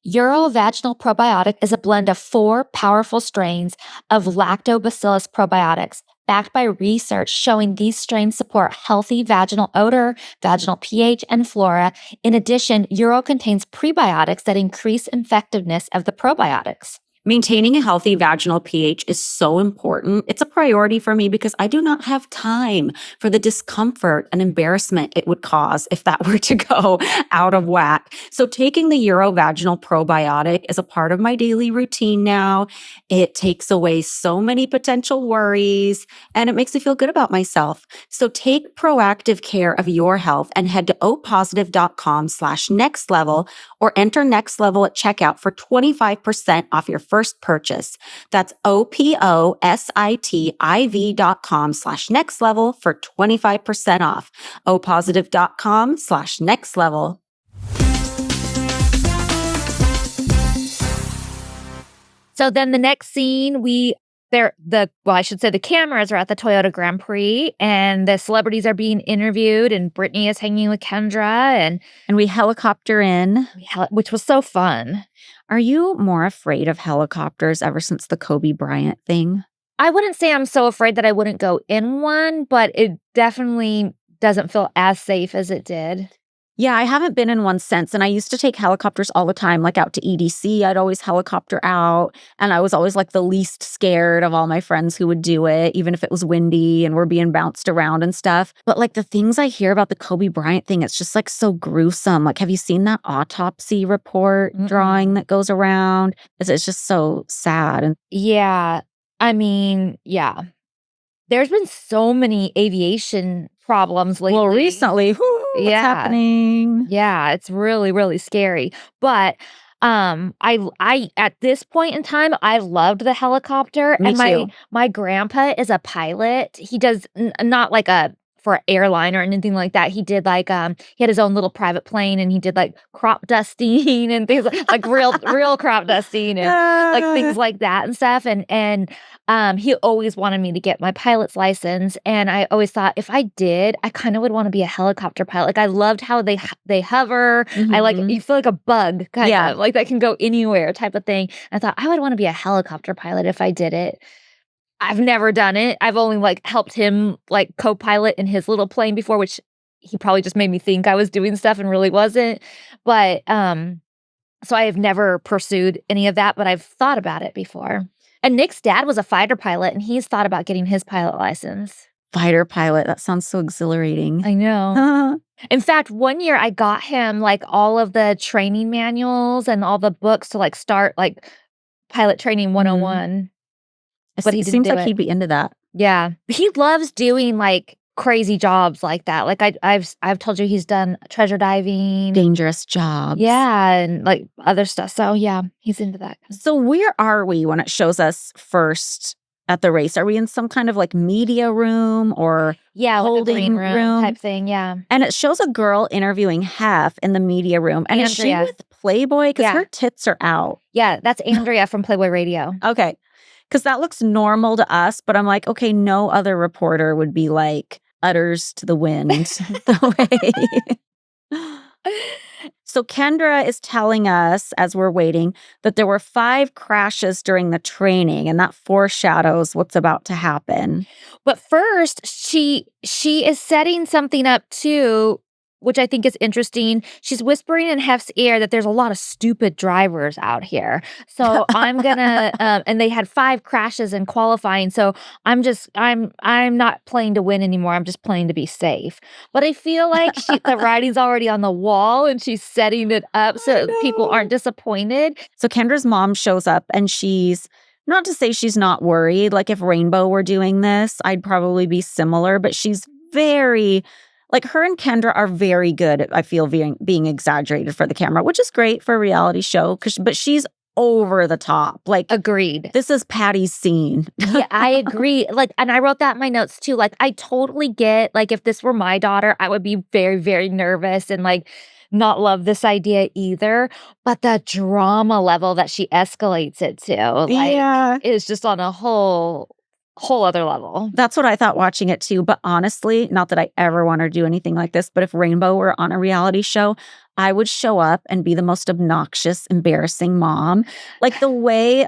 Urovaginal Probiotic is a blend of 4 powerful strains of Lactobacillus probiotics, backed by research showing these strains support healthy vaginal odor, vaginal pH, and flora. In addition, Uro contains prebiotics that increase effectiveness of the probiotics. Maintaining a healthy vaginal pH is so important. It's a priority for me because I do not have time for the discomfort and embarrassment it would cause if that were to go out of whack. So taking the Urovaginal Probiotic is a part of my daily routine now. It takes away so many potential worries and it makes me feel good about myself. So take proactive care of your health and head to opositive.com/nextlevel or enter next level at checkout for 25% off your first purchase. That's opositiv.com/nextlevel for 25% off. opositive.com/nextlevel. So then the next scene, we I should say the cameras are at the Toyota Grand Prix, and the celebrities are being interviewed, and Brittany is hanging with Kendra, and we helicopter in. which was so fun. Are you more afraid of helicopters ever since the Kobe Bryant thing? I wouldn't say I'm so afraid that I wouldn't go in one, but it definitely doesn't feel as safe as it did. Yeah, I haven't been in one since. And I used to take helicopters all the time, like out to EDC. I'd always helicopter out. And I was always like the least scared of all my friends who would do it, even if it was windy and we're being bounced around and stuff. But like the things I hear about the Kobe Bryant thing, it's just like so gruesome. Like, have you seen that autopsy report drawing that goes around? It's just so sad. And yeah, I mean, yeah. There's been so many aviation problems lately. Well, recently, what's happening? Yeah, it's really, really scary. But I at this point in time, I loved the helicopter. Me and too. my grandpa is a pilot. He does not like for an airline or anything like that. He did like he had his own little private plane, and he did like crop dusting and things like real crop dusting and like things like that and stuff. And he always wanted me to get my pilot's license, and I always thought if I did, I kind of would want to be a helicopter pilot. Like I loved how they hover. I like you feel like a bug kind of like that can go anywhere type of thing. I thought I would want to be a helicopter pilot if I did it. I've never done it. I've only like helped him like co-pilot in his little plane before, which he probably just made me think I was doing stuff and really wasn't. But so I have never pursued any of that, but I've thought about it before. And Nick's dad was a fighter pilot, and he's thought about getting his pilot license. Fighter pilot. That sounds so exhilarating. I know. In fact, one year I got him like all of the training manuals and all the books to like start like pilot training 101. But he seems like he'd be into that. Yeah. He loves doing like crazy jobs like that. Like I've told you he's done treasure diving. Dangerous jobs. Yeah, and like other stuff. So yeah, he's into that. So where are we when it shows us first at the race? Are we in some kind of like media room or holding like room type thing? Yeah. And it shows a girl interviewing Hef in the media room. And Andrea. Is she with Playboy? Because her tits are out. Yeah, that's Andrea from Playboy Radio. Okay. Because that looks normal to us, but I'm like, okay, no other reporter would be like utters to the wind the way. So Kendra is telling us as we're waiting that there were 5 crashes during the training, and that foreshadows what's about to happen. But first, she is setting something up too, which I think is interesting. She's whispering in Hef's ear that there's a lot of stupid drivers out here. So I'm gonna, and they had 5 crashes in qualifying. So I'm not playing to win anymore. I'm just playing to be safe. But I feel like the writing's already on the wall, and she's setting it up so people aren't disappointed. So Kendra's mom shows up, and she's, not to say she's not worried. Like if Rainbow were doing this, I'd probably be similar, but she's very... Like her and Kendra are very good at, I feel, being exaggerated for the camera, which is great for a reality show. But she's over the top. Like, agreed. This is Patty's scene. Yeah, I agree. Like, and I wrote that in my notes too. Like, I totally get, like, if this were my daughter, I would be very, very nervous and like not love this idea either. But the drama level that she escalates it to, like, is just on a whole other level. That's what I thought watching it too. But honestly, not that I ever want to do anything like this, but if Rainbow were on a reality show, I would show up and be the most obnoxious, embarrassing mom. Like the way,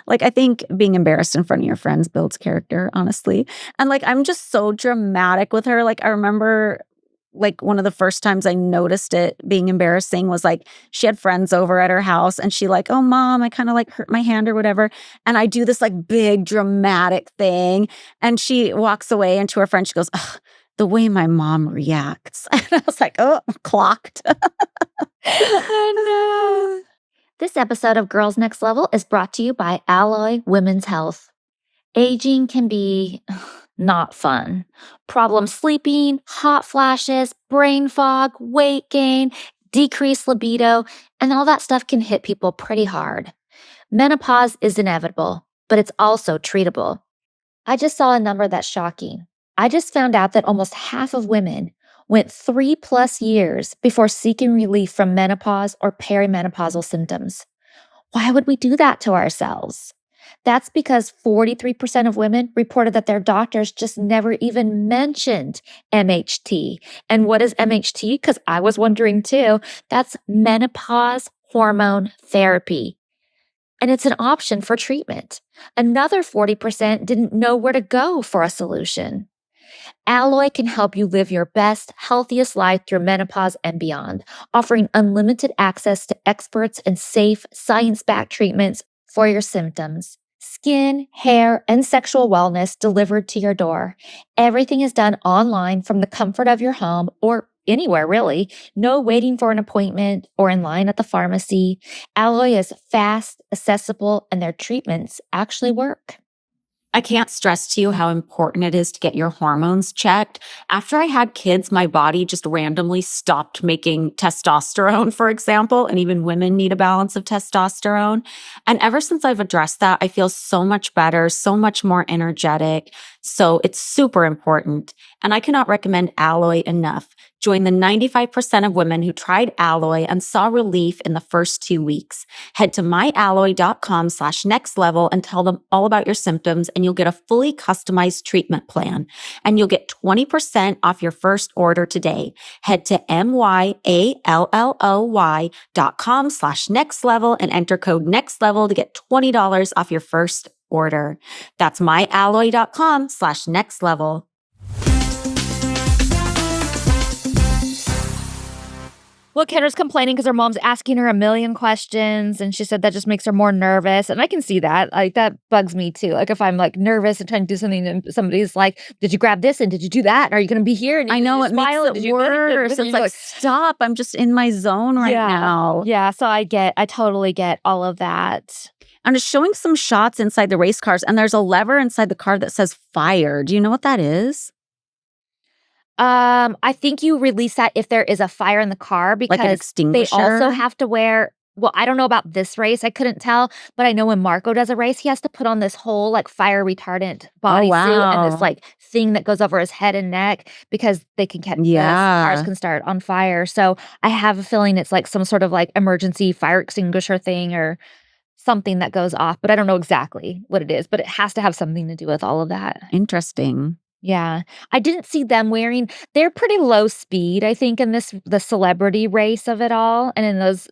like I think being embarrassed in front of your friends builds character, honestly. And like, I'm just so dramatic with her. Like I remember like one of the first times I noticed it being embarrassing was like she had friends over at her house and she like, oh mom, I kind of like hurt my hand or whatever. And I do this like big dramatic thing. And she walks away and to her friend, she goes, ugh, the way my mom reacts. And I was like, oh, I'm clocked. Oh, no. This episode of Girls Next Level is brought to you by Alloy Women's Health. Aging can be not fun. Problem sleeping, hot flashes, brain fog, weight gain, decreased libido, and all that stuff can hit people pretty hard. Menopause is inevitable, but it's also treatable. I just saw a number that's shocking. I just found out that almost half of women went 3+ years before seeking relief from menopause or perimenopausal symptoms. Why would we do that to ourselves? That's because 43% of women reported that their doctors just never even mentioned MHT. And what is MHT? Because I was wondering too. That's menopause hormone therapy. And it's an option for treatment. Another 40% didn't know where to go for a solution. Alloy can help you live your best, healthiest life through menopause and beyond, offering unlimited access to experts and safe, science backed treatments for your symptoms. Skin, hair, and sexual wellness delivered to your door. Everything is done online from the comfort of your home or anywhere really. No waiting for an appointment or in line at the pharmacy. Alloy is fast, accessible, and their treatments actually work. I can't stress to you how important it is to get your hormones checked. After I had kids, my body just randomly stopped making testosterone, for example, and even women need a balance of testosterone. And ever since I've addressed that, I feel so much better, so much more energetic. So it's super important. And I cannot recommend Alloy enough. Join the 95% of women who tried Alloy and saw relief in the first 2 weeks. Head to myalloy.com/nextlevel and tell them all about your symptoms, and you'll get a fully customized treatment plan. And you'll get 20% off your first order today. Head to myalloy.com/nextlevel and enter code NEXTLEVEL to get $20 off your first order. That's myalloy.com/nextlevel. Well, Kendra's complaining because her mom's asking her a million questions, and she said that just makes her more nervous. And I can see that. Like, that bugs me too. Like, if I'm like nervous and trying to do something, and somebody's like, "Did you grab this? And did you do that? And are you going to be here?" And I know it makes smile, it worse. It's like, stop. I'm just in my zone right now. Yeah. So I totally get all of that. I'm just showing some shots inside the race cars, and there's a lever inside the car that says fire. Do you know what that is? I think you release that if there is a fire in the car Like an because they extinguisher? also have to wear. Well, I don't know about this race. I couldn't tell, but I know when Marco does a race, he has to put on this whole like fire retardant bodysuit and this wow. like thing that goes over his head and neck because they can catch cars Yeah. can start on fire. So I have a feeling it's like some sort of like emergency fire extinguisher thing or something that goes off, but I don't know exactly what it is, but it has to have something to do with all of that. Interesting. Yeah. I didn't see them wearing they're pretty low speed, I think, in the celebrity race of it all, and in those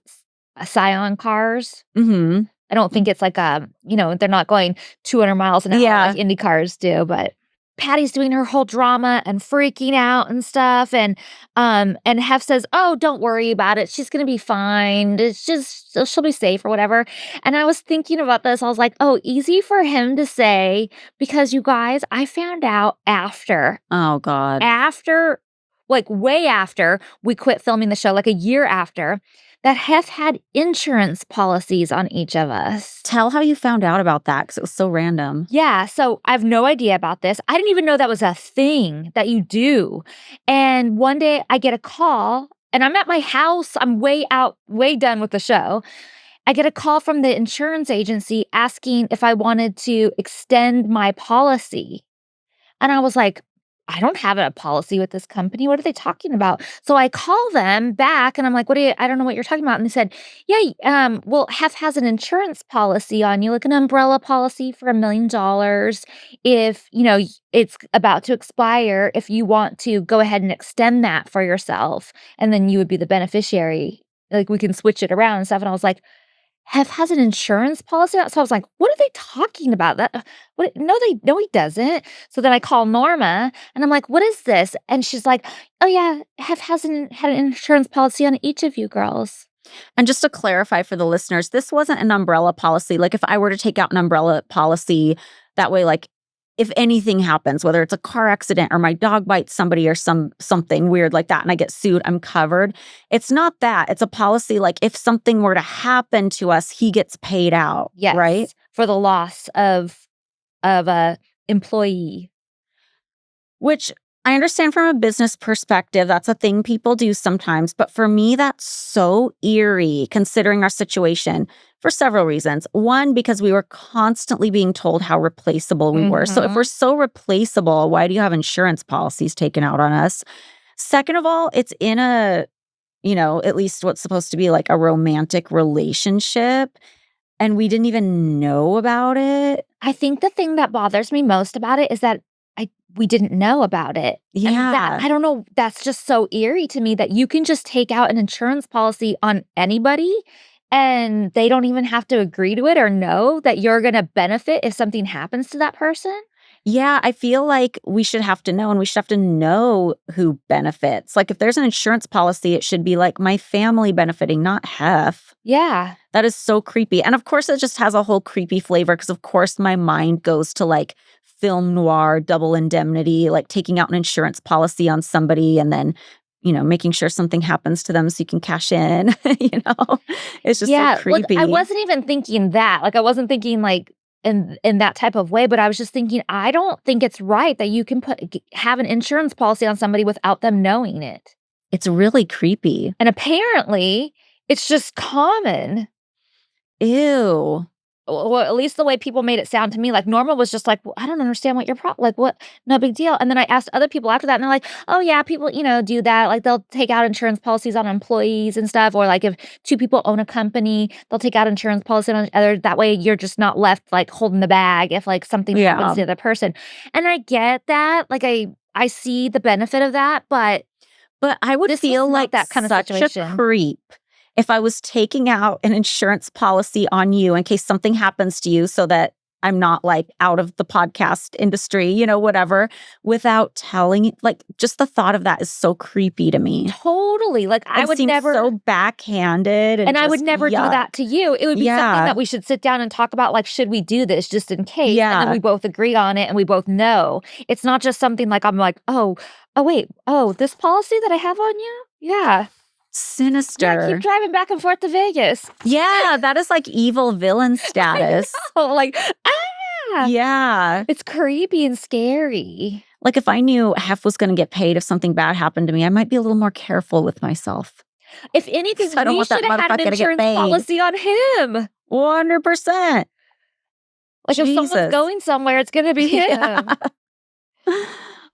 Scion cars. Mm-hmm. I don't think it's like they're not going 200 miles an hour Yeah. like Indy cars do, but Patty's doing her whole drama and freaking out and stuff, and Hef says, "Oh, don't worry about it. She's gonna be fine. It's just she'll be safe or whatever." And I was thinking about this. I was like, "Oh, easy for him to say because you guys, I found out Oh, God. like way after we quit filming the show, like a year after, that Hef had insurance policies on each of us." Tell how you found out about that because it was so random. Yeah, so I have no idea about this. I didn't even know that was a thing that you do. And one day I get a call and I'm at my house. I'm way done with the show. I get a call from the insurance agency asking if I wanted to extend my policy. And I was like, I don't have a policy with this company. What are they talking about? So I call them back and I'm like, I don't know what you're talking about. And they said, yeah, well, Hef has an insurance policy on you, like an umbrella policy for $1 million. If, it's about to expire, if you want to go ahead and extend that for yourself, and then you would be the beneficiary. Like we can switch it around and stuff. And I was like, Hef has an insurance policy? So I was like, "What are they talking about? That what no, he doesn't." So then I call Norma and I'm like, "What is this?" And she's like, "Oh yeah, Hef hasn't had an insurance policy on each of you girls." And just to clarify for the listeners, this wasn't an umbrella policy. Like if I were to take out an umbrella policy, that way, like if anything happens, whether it's a car accident or my dog bites somebody or something weird like that, and I get sued, I'm covered. It's not that. It's a policy like if something were to happen to us, he gets paid out. Yes. Right? For the loss of a employee. Which I understand from a business perspective, that's a thing people do sometimes. But for me, that's so eerie considering our situation for several reasons. One, because we were constantly being told how replaceable we were. So if we're so replaceable, why do you have insurance policies taken out on us? Second of all, it's in at least what's supposed to be like a romantic relationship. and we didn't even know about it. I think the thing that bothers me most about it is that we didn't know about it. And that, Yeah. I don't know, that's just so eerie to me that you can just take out an insurance policy on anybody and they don't even have to agree to it or know that you're going to benefit if something happens to that person. Yeah, I feel like we should have to know, and we should have to know who benefits. Like, if there's an insurance policy, it should be like my family benefiting, not Hef. Yeah. That is so creepy. And of course, it just has a whole creepy flavor because, of course, my mind goes to like film noir, double indemnity, like taking out an insurance policy on somebody and then, making sure something happens to them so you can cash in. It's just so Yeah. Like, creepy. I wasn't even thinking that. Like, I wasn't thinking like in that type of way, but I was just thinking, I don't think it's right that you can have an insurance policy on somebody without them knowing it. It's really creepy. And apparently, it's just common. Ew. Well, at least the way people made it sound to me, like Norma was just like, well, I don't understand what your problem, like what, no big deal. And then I asked other people after that and they're like, oh yeah, people, do that. Like they'll take out insurance policies on employees and stuff. Or like if two people own a company, they'll take out insurance policy on each other. That way you're just not left like holding the bag if like something happens to the other person. And I get that. Like I see the benefit of that, but I would this feel was not like that kind of such situation. a creep if I was taking out an insurance policy on you in case something happens to you so that I'm not like out of the podcast industry, whatever, without telling you. Like, just the thought of that is so creepy to me. Totally. Like I It would seems never so backhanded. And I would just never do yuck. that to you. It would be something Yeah. that we should sit down and talk about, like, should we do this just in case? And Yeah. then we both agree on it and we both know. It's not just something like I'm like, wait, this policy that I have on you? Yeah. Sinister. Yeah, keep driving back and forth to Vegas. Yeah, that is like evil villain status. Oh, like, ah! Yeah. It's creepy and scary. Like if I knew Hef was going to get paid if something bad happened to me, I might be a little more careful with myself. If anything, I don't we want that should have had motherfucker an to get insurance paid. policy on him. 100%. Like, if someone's Jesus. going somewhere, it's going to be him. Yeah.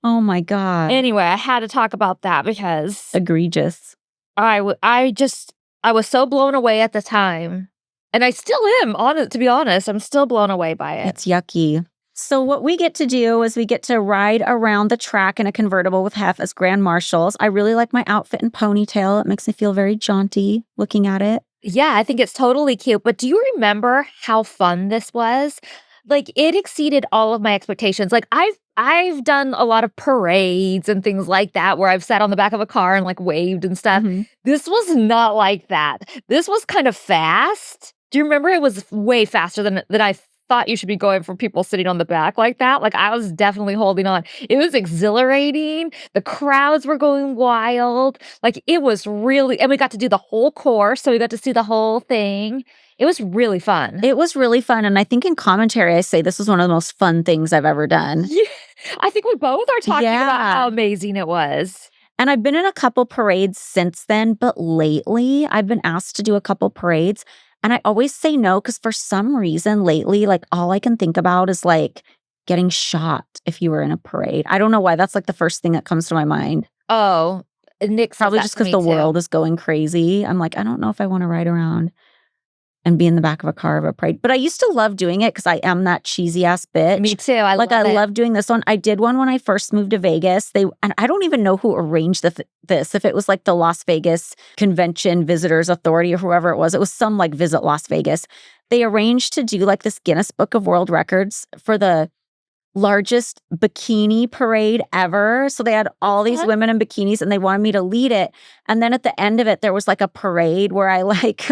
Oh my God. Anyway, I had to talk about that because Egregious. I was so blown away at the time. And I still am, to be honest. I'm still blown away by it. It's yucky. So what we get to do is we get to ride around the track in a convertible with Hef as grand marshals. I really like my outfit and ponytail. It makes me feel very jaunty looking at it. Yeah, I think it's totally cute. But do you remember how fun this was? Like, it exceeded all of my expectations. Like, I've done a lot of parades and things like that where I've sat on the back of a car and like waved and stuff. Mhm. This was not like that. This was kind of fast. Do you remember? It was way faster than I thought you should be going for people sitting on the back like that. Like, I was definitely holding on. It was exhilarating. The crowds were going wild. Like, it was really, and we got to do the whole course. So we got to see the whole thing. It was really fun. It was really fun. And I think in commentary, I say this was one of the most fun things I've ever done. Yeah, I think we both are talking about Yeah. how amazing it was. And I've been in a couple parades since then, but lately I've been asked to do a couple parades. And I always say no because for some reason lately, like all I can think about is like getting shot if you were in a parade. I don't know why. That's like the first thing that comes to my mind. Oh, Nick says Probably that just to because me the too. world is going crazy. I'm like, I don't know if I want to ride around and be in the back of a car of a parade. But I used to love doing it because I am that cheesy ass bitch. Me too. I Like love I it. love doing this one. I did one when I first moved to Vegas. And I don't even know who arranged this. If it was like the Las Vegas Convention Visitors Authority or whoever it was some like Visit Las Vegas. They arranged to do like this Guinness Book of World Records for the largest bikini parade ever. So they had all these What? women in bikinis and they wanted me to lead it. And then at the end of it, there was like a parade where I like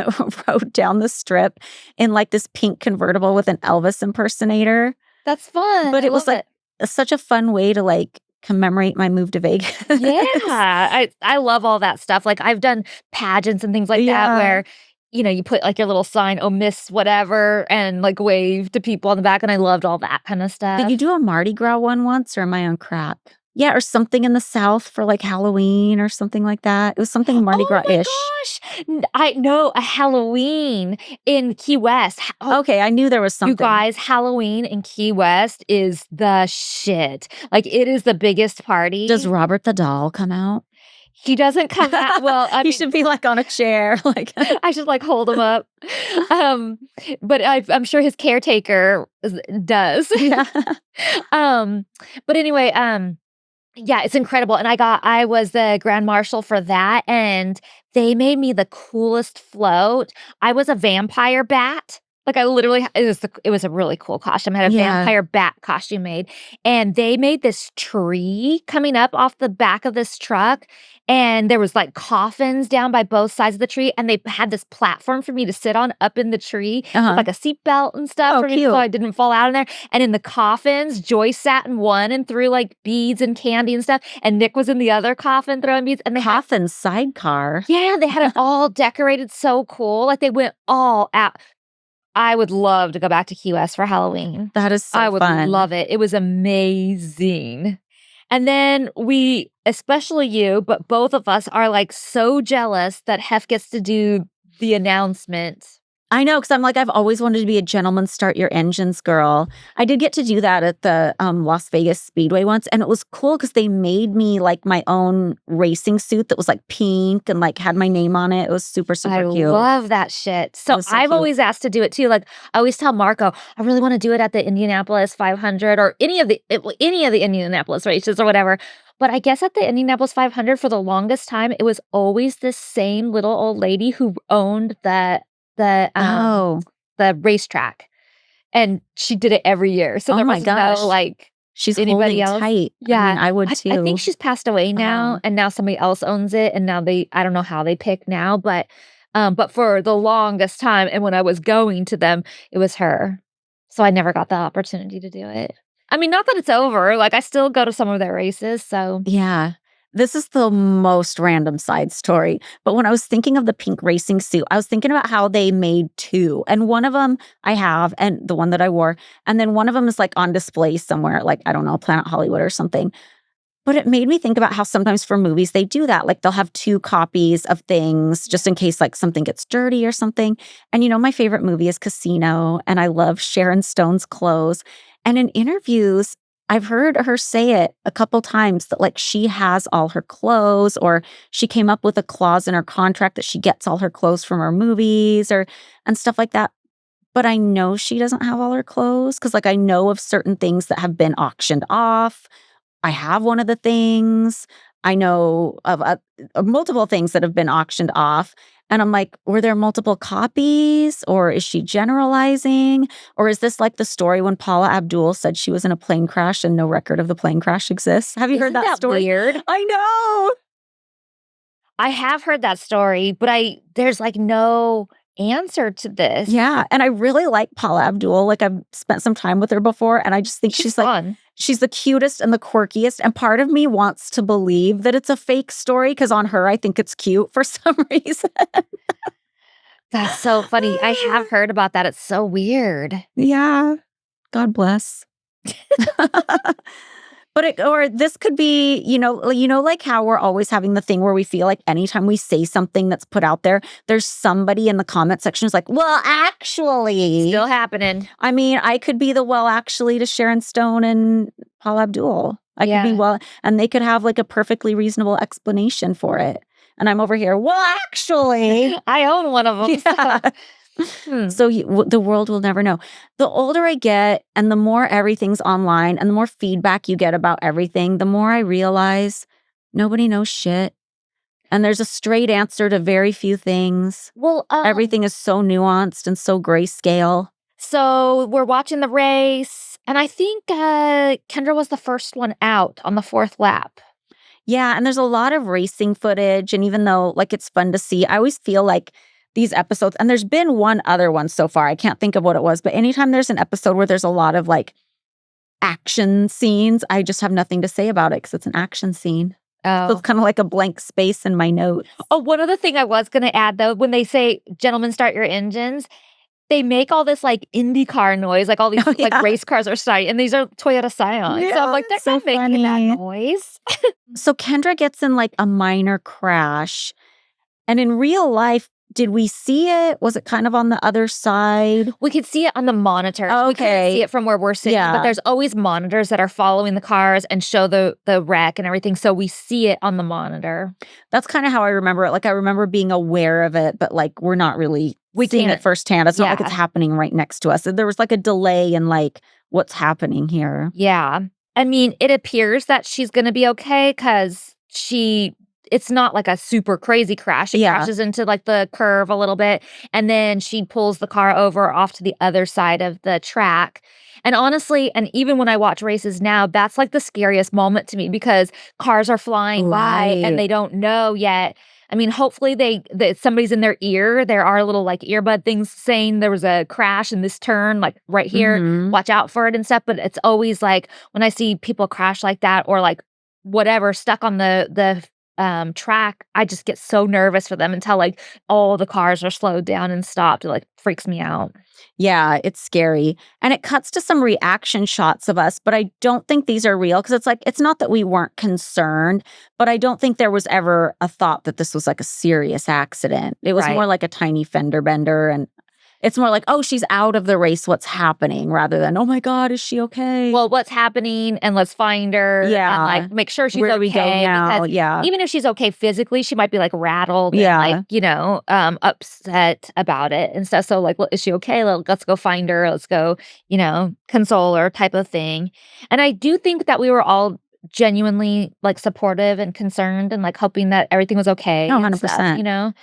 rode down the strip in like this pink convertible with an Elvis impersonator. That's fun. But I it was love like such a fun way to like commemorate my move to Vegas. Yeah, I love all that stuff. Like, I've done pageants and things like that Yeah. where, you put like your little sign, oh, Miss whatever, and like wave to people on the back. And I loved all that kind of stuff. Did you do a Mardi Gras one once or am I on crack? Yeah, or something in the South for like Halloween or something like that. It was something Mardi Oh my Gras-ish. gosh. I know a Halloween in Key West. Okay, I knew there was something. You guys, Halloween in Key West is the shit. Like, it is the biggest party. Does Robert the Doll come out? He doesn't come out well, I He mean, should be like on a chair, like I should like hold him up. Um, but I'm sure his caretaker does. yeah. um, but anyway, yeah, it's incredible. And I was the grand marshal for that, and they made me the coolest float. I was a vampire bat. Like I literally it was a really cool costume. I had a Yeah. vampire bat costume made. And they made this tree coming up off the back of this truck. And there was like coffins down by both sides of the tree. And they had this platform for me to sit on up in the tree with Uh-huh. like a seatbelt and stuff Oh, for me cute. so I didn't fall out in there. And in the coffins, Joyce sat in one and threw like beads and candy and stuff. And Nick was in the other coffin throwing beads. And they had, Coffin sidecar. yeah, they had it all decorated so cool. Like they went all out. I would love to go back to Key West for Halloween. That is so I would fun. love it. It was amazing. And then especially you, but both of us are like so jealous that Hef gets to do the announcement. I know, because I'm like, I've always wanted to be a gentleman start your engines girl. I did get to do that at the Las Vegas Speedway once, and it was cool because they made me like my own racing suit that was like pink and like had my name on it. It was super, super I cute. love that shit. So was so I've cute. always asked to do it too. Like I always tell Marco, I really want to do it at the Indianapolis 500 or any of the Indianapolis races or whatever. But I guess at the Indianapolis 500 for the longest time, it was always this same little old lady who owned Oh, the racetrack, and she did it every year. So Oh there my was gosh. no like she's anybody holding else. tight. Yeah, I mean, I would too. I think she's passed away now, Wow. and now somebody else owns it. And now I don't know how they pick now, but for the longest time, and when I was going to them, it was her. So I never got the opportunity to do it. I mean, not that it's over. Like I still go to some of their races. So Yeah. This is the most random side story. But when I was thinking of the pink racing suit, I was thinking about how they made two. And one of them I have, and the one that I wore. And then one of them is like on display somewhere, like, I don't know, Planet Hollywood or something. But it made me think about how sometimes for movies they do that. Like they'll have two copies of things just in case like something gets dirty or something. And my favorite movie is Casino, and I love Sharon Stone's clothes. And in interviews, I've heard her say it a couple times that like she has all her clothes, or she came up with a clause in her contract that she gets all her clothes from her movies and stuff like that. But I know she doesn't have all her clothes because like I know of certain things that have been auctioned off. I have one of the things. I know of multiple things that have been auctioned off. And I'm like, were there multiple copies, or is she generalizing? Or is this like the story when Paula Abdul said she was in a plane crash and no record of the plane crash exists? Have you heard isn't that story? weird? I know. I have heard that story, but there's like no answer to this. Yeah. And I really like Paula Abdul. Like I've spent some time with her before, and I just think she's like, fun. she's the cutest and the quirkiest. And part of me wants to believe that it's a fake story because on her, I think it's cute for some reason. That's so funny. I have heard about that. It's so weird. Yeah. God bless. But or this could be, like how we're always having the thing where we feel like anytime we say something that's put out there, there's somebody in the comment section who's like, well, actually. Still happening. I mean, I could be the well, actually, to Sharon Stone and Paul Abdul. I could be well, and they could have like a perfectly reasonable explanation for it. And I'm over here, well, actually. I own one of them. Yeah. So the world will never know. The older I get and the more everything's online and the more feedback you get about everything, the more I realize nobody knows shit. And there's a straight answer to very few things. Well, everything is so nuanced and so grayscale. So we're watching the race, and I think Kendra was the first one out on the fourth lap. Yeah, and there's a lot of racing footage. And even though like it's fun to see, I always feel like these episodes, and there's been one other one so far, I can't think of what it was, but anytime there's an episode where there's a lot of like action scenes, I just have nothing to say about it because it's an action scene. Oh. So it's kind of like a blank space in my notes. Oh, one other thing I was going to add though, when they say, gentlemen, start your engines, they make all this like IndyCar noise, like all these like race cars are starting, and these are Toyota Scions. Yeah, so I'm like, they're so not making that noise. So Kendra gets in like a minor crash. And in real life, did we see it? Was it kind of on the other side? We could see it on the monitors. We couldn't Okay. see it from where we're sitting, but Yeah. there's always monitors that are following the cars and show the wreck and everything, so we see it on the monitor. That's kind of how I remember it. Like, I remember being aware of it, but, like, we're not really We seeing it can't- firsthand. It's not like it's yeah. happening right next to us. There was, like, a delay in, like, what's happening here. Yeah. I mean, it appears that she's gonna be okay because it's not like a super crazy crash. She Yeah. crashes into like the curve a little bit, and then she pulls the car over off to the other side of the track. And honestly, and even when I watch races now, that's like the scariest moment to me because cars are flying by Right. and they don't know yet. I mean, hopefully somebody's in their ear. There are little like earbud things saying there was a crash in this turn, like right here, Mhm. watch out for it and stuff. But it's always like when I see people crash like that or like whatever stuck on the track, I just get so nervous for them until like all the cars are slowed down and stopped. It like freaks me out. Yeah, it's scary. And it cuts to some reaction shots of us, but I don't think these are real because it's like, it's not that we weren't concerned, but I don't think there was ever a thought that this was like a serious accident. It was Right. more like a tiny fender bender. And it's more like, oh, she's out of the race. What's happening? Rather than, oh my God, is she okay? Well, what's happening and let's find her Yeah. and like make sure she's Where okay. do we go now? Because Yeah. even if she's okay physically, she might be like rattled Yeah. and like, upset about it and stuff. So like, well, is she okay? Let's go find her. Let's go, console her type of thing. And I do think that we were all genuinely like supportive and concerned and like hoping that everything was okay. Oh, and stuff, 100%.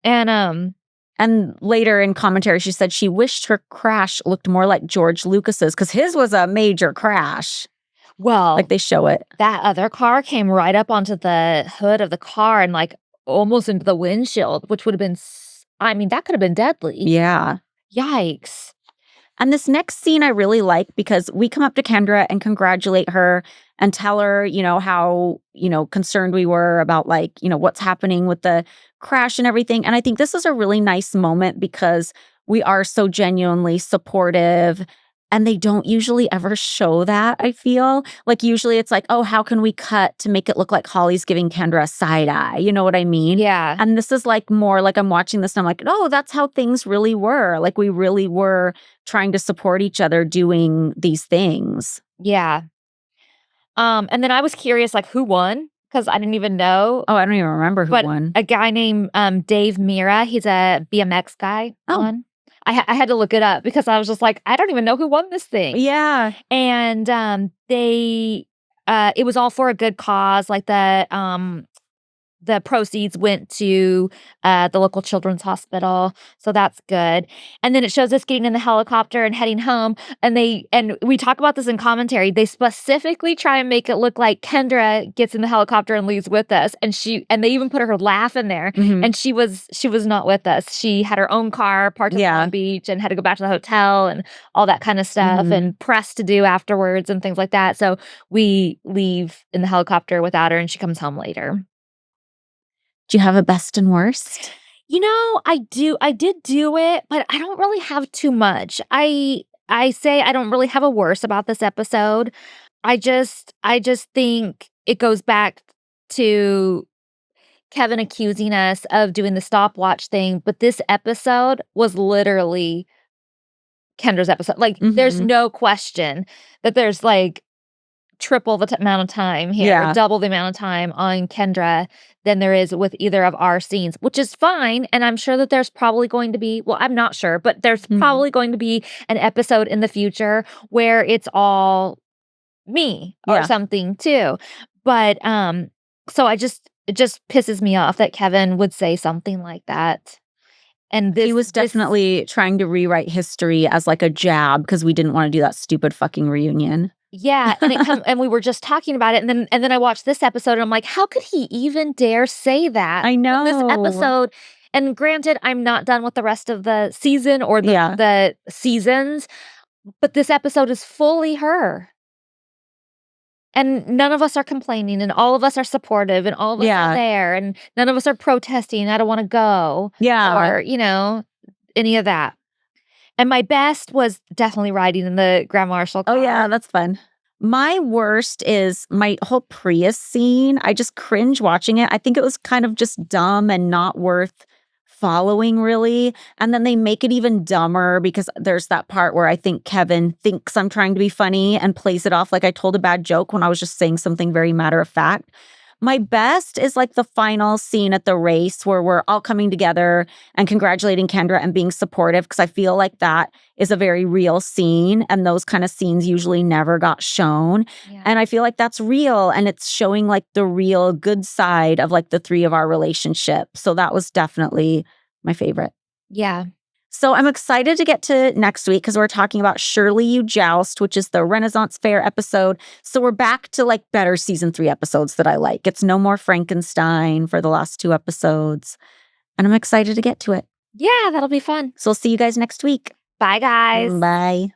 And And later in commentary, she said she wished her crash looked more like George Lucas's because his was a major crash. well, Like they show it. that other car came right up onto the hood of the car and like almost into the windshield, which would have been, I mean, that could have been deadly. Yeah. Yikes. And this next scene I really like because we come up to Kendra and congratulate her and tell her, how, concerned we were about like, what's happening with the crash and everything. And I think this is a really nice moment because we are so genuinely supportive and they don't usually ever show that, I feel. Like usually it's like, oh, how can we cut to make it look like Holly's giving Kendra a side eye? You know what I mean? Yeah. And this is like more like I'm watching this and I'm like, oh, that's how things really were. Like we really were trying to support each other doing these things. Yeah. And then I was curious, like, who won? Because I didn't even know. Oh, I don't even remember who But won. a guy named Dave Mira, he's a BMX guy, won. I had to look it up because I was just like, I don't even know who won this thing. Yeah. And it was all for a good cause. Like the proceeds went to the local children's hospital, so that's good. And then it shows us getting in the helicopter and heading home. And we talk about this in commentary. They specifically try and make it look like Kendra gets in the helicopter and leaves with us, and they even put her laugh in there. Mhm. And she was not with us. She had her own car parked in Long Beach and had to go back to the hotel and all that kind of stuff Mhm. and press to do afterwards and things like that. So we leave in the helicopter without her, and she comes home later. Do you have a best and worst? I did do it, but I don't really have too much. I say I don't really have a worse about this episode. I just think it goes back to Kevin accusing us of doing the stopwatch thing, but this episode was literally Kendra's episode. Like, there's Mhm. no question that there's like triple the amount of time here, Yeah. double the amount of time on Kendra than there is with either of our scenes, which is fine. And I'm sure that there's probably going to be, well, I'm not sure, but there's Mhm. probably going to be an episode in the future where it's all me or Yeah. something too. But so it just pisses me off that Kevin would say something like that. And He was definitely trying to rewrite history as like a jab because we didn't want to do that stupid fucking reunion. Yeah, and and we were just talking about it, and then I watched this episode, and I'm like, how could he even dare say that? I know. This episode, and granted, I'm not done with the rest of the season or the seasons, but this episode is fully her. And none of us are complaining, and all of us are supportive, and all of us are there, and none of us are protesting, I don't want to go. Yeah. Or, any of that. And my best was definitely riding in the Grand Marshal car. Oh, yeah, that's fun. My worst is my whole Prius scene. I just cringe watching it. I think it was kind of just dumb and not worth following really. And then they make it even dumber because there's that part where I think Kevin thinks I'm trying to be funny and plays it off like I told a bad joke when I was just saying something very matter of fact. My best is like the final scene at the race where we're all coming together and congratulating Kendra and being supportive, because I feel like that is a very real scene, and those kind of scenes usually never got shown. Yeah. And I feel like that's real, and it's showing like the real good side of like the three of our relationship. So that was definitely my favorite. Yeah. So I'm excited to get to next week because we're talking about Surely You Joust, which is the Renaissance Fair episode. So we're back to like better season 3 episodes that I like. It's no more Frankenstein for the last 2 episodes. And I'm excited to get to it. Yeah, that'll be fun. So I'll see you guys next week. Bye, guys. Bye.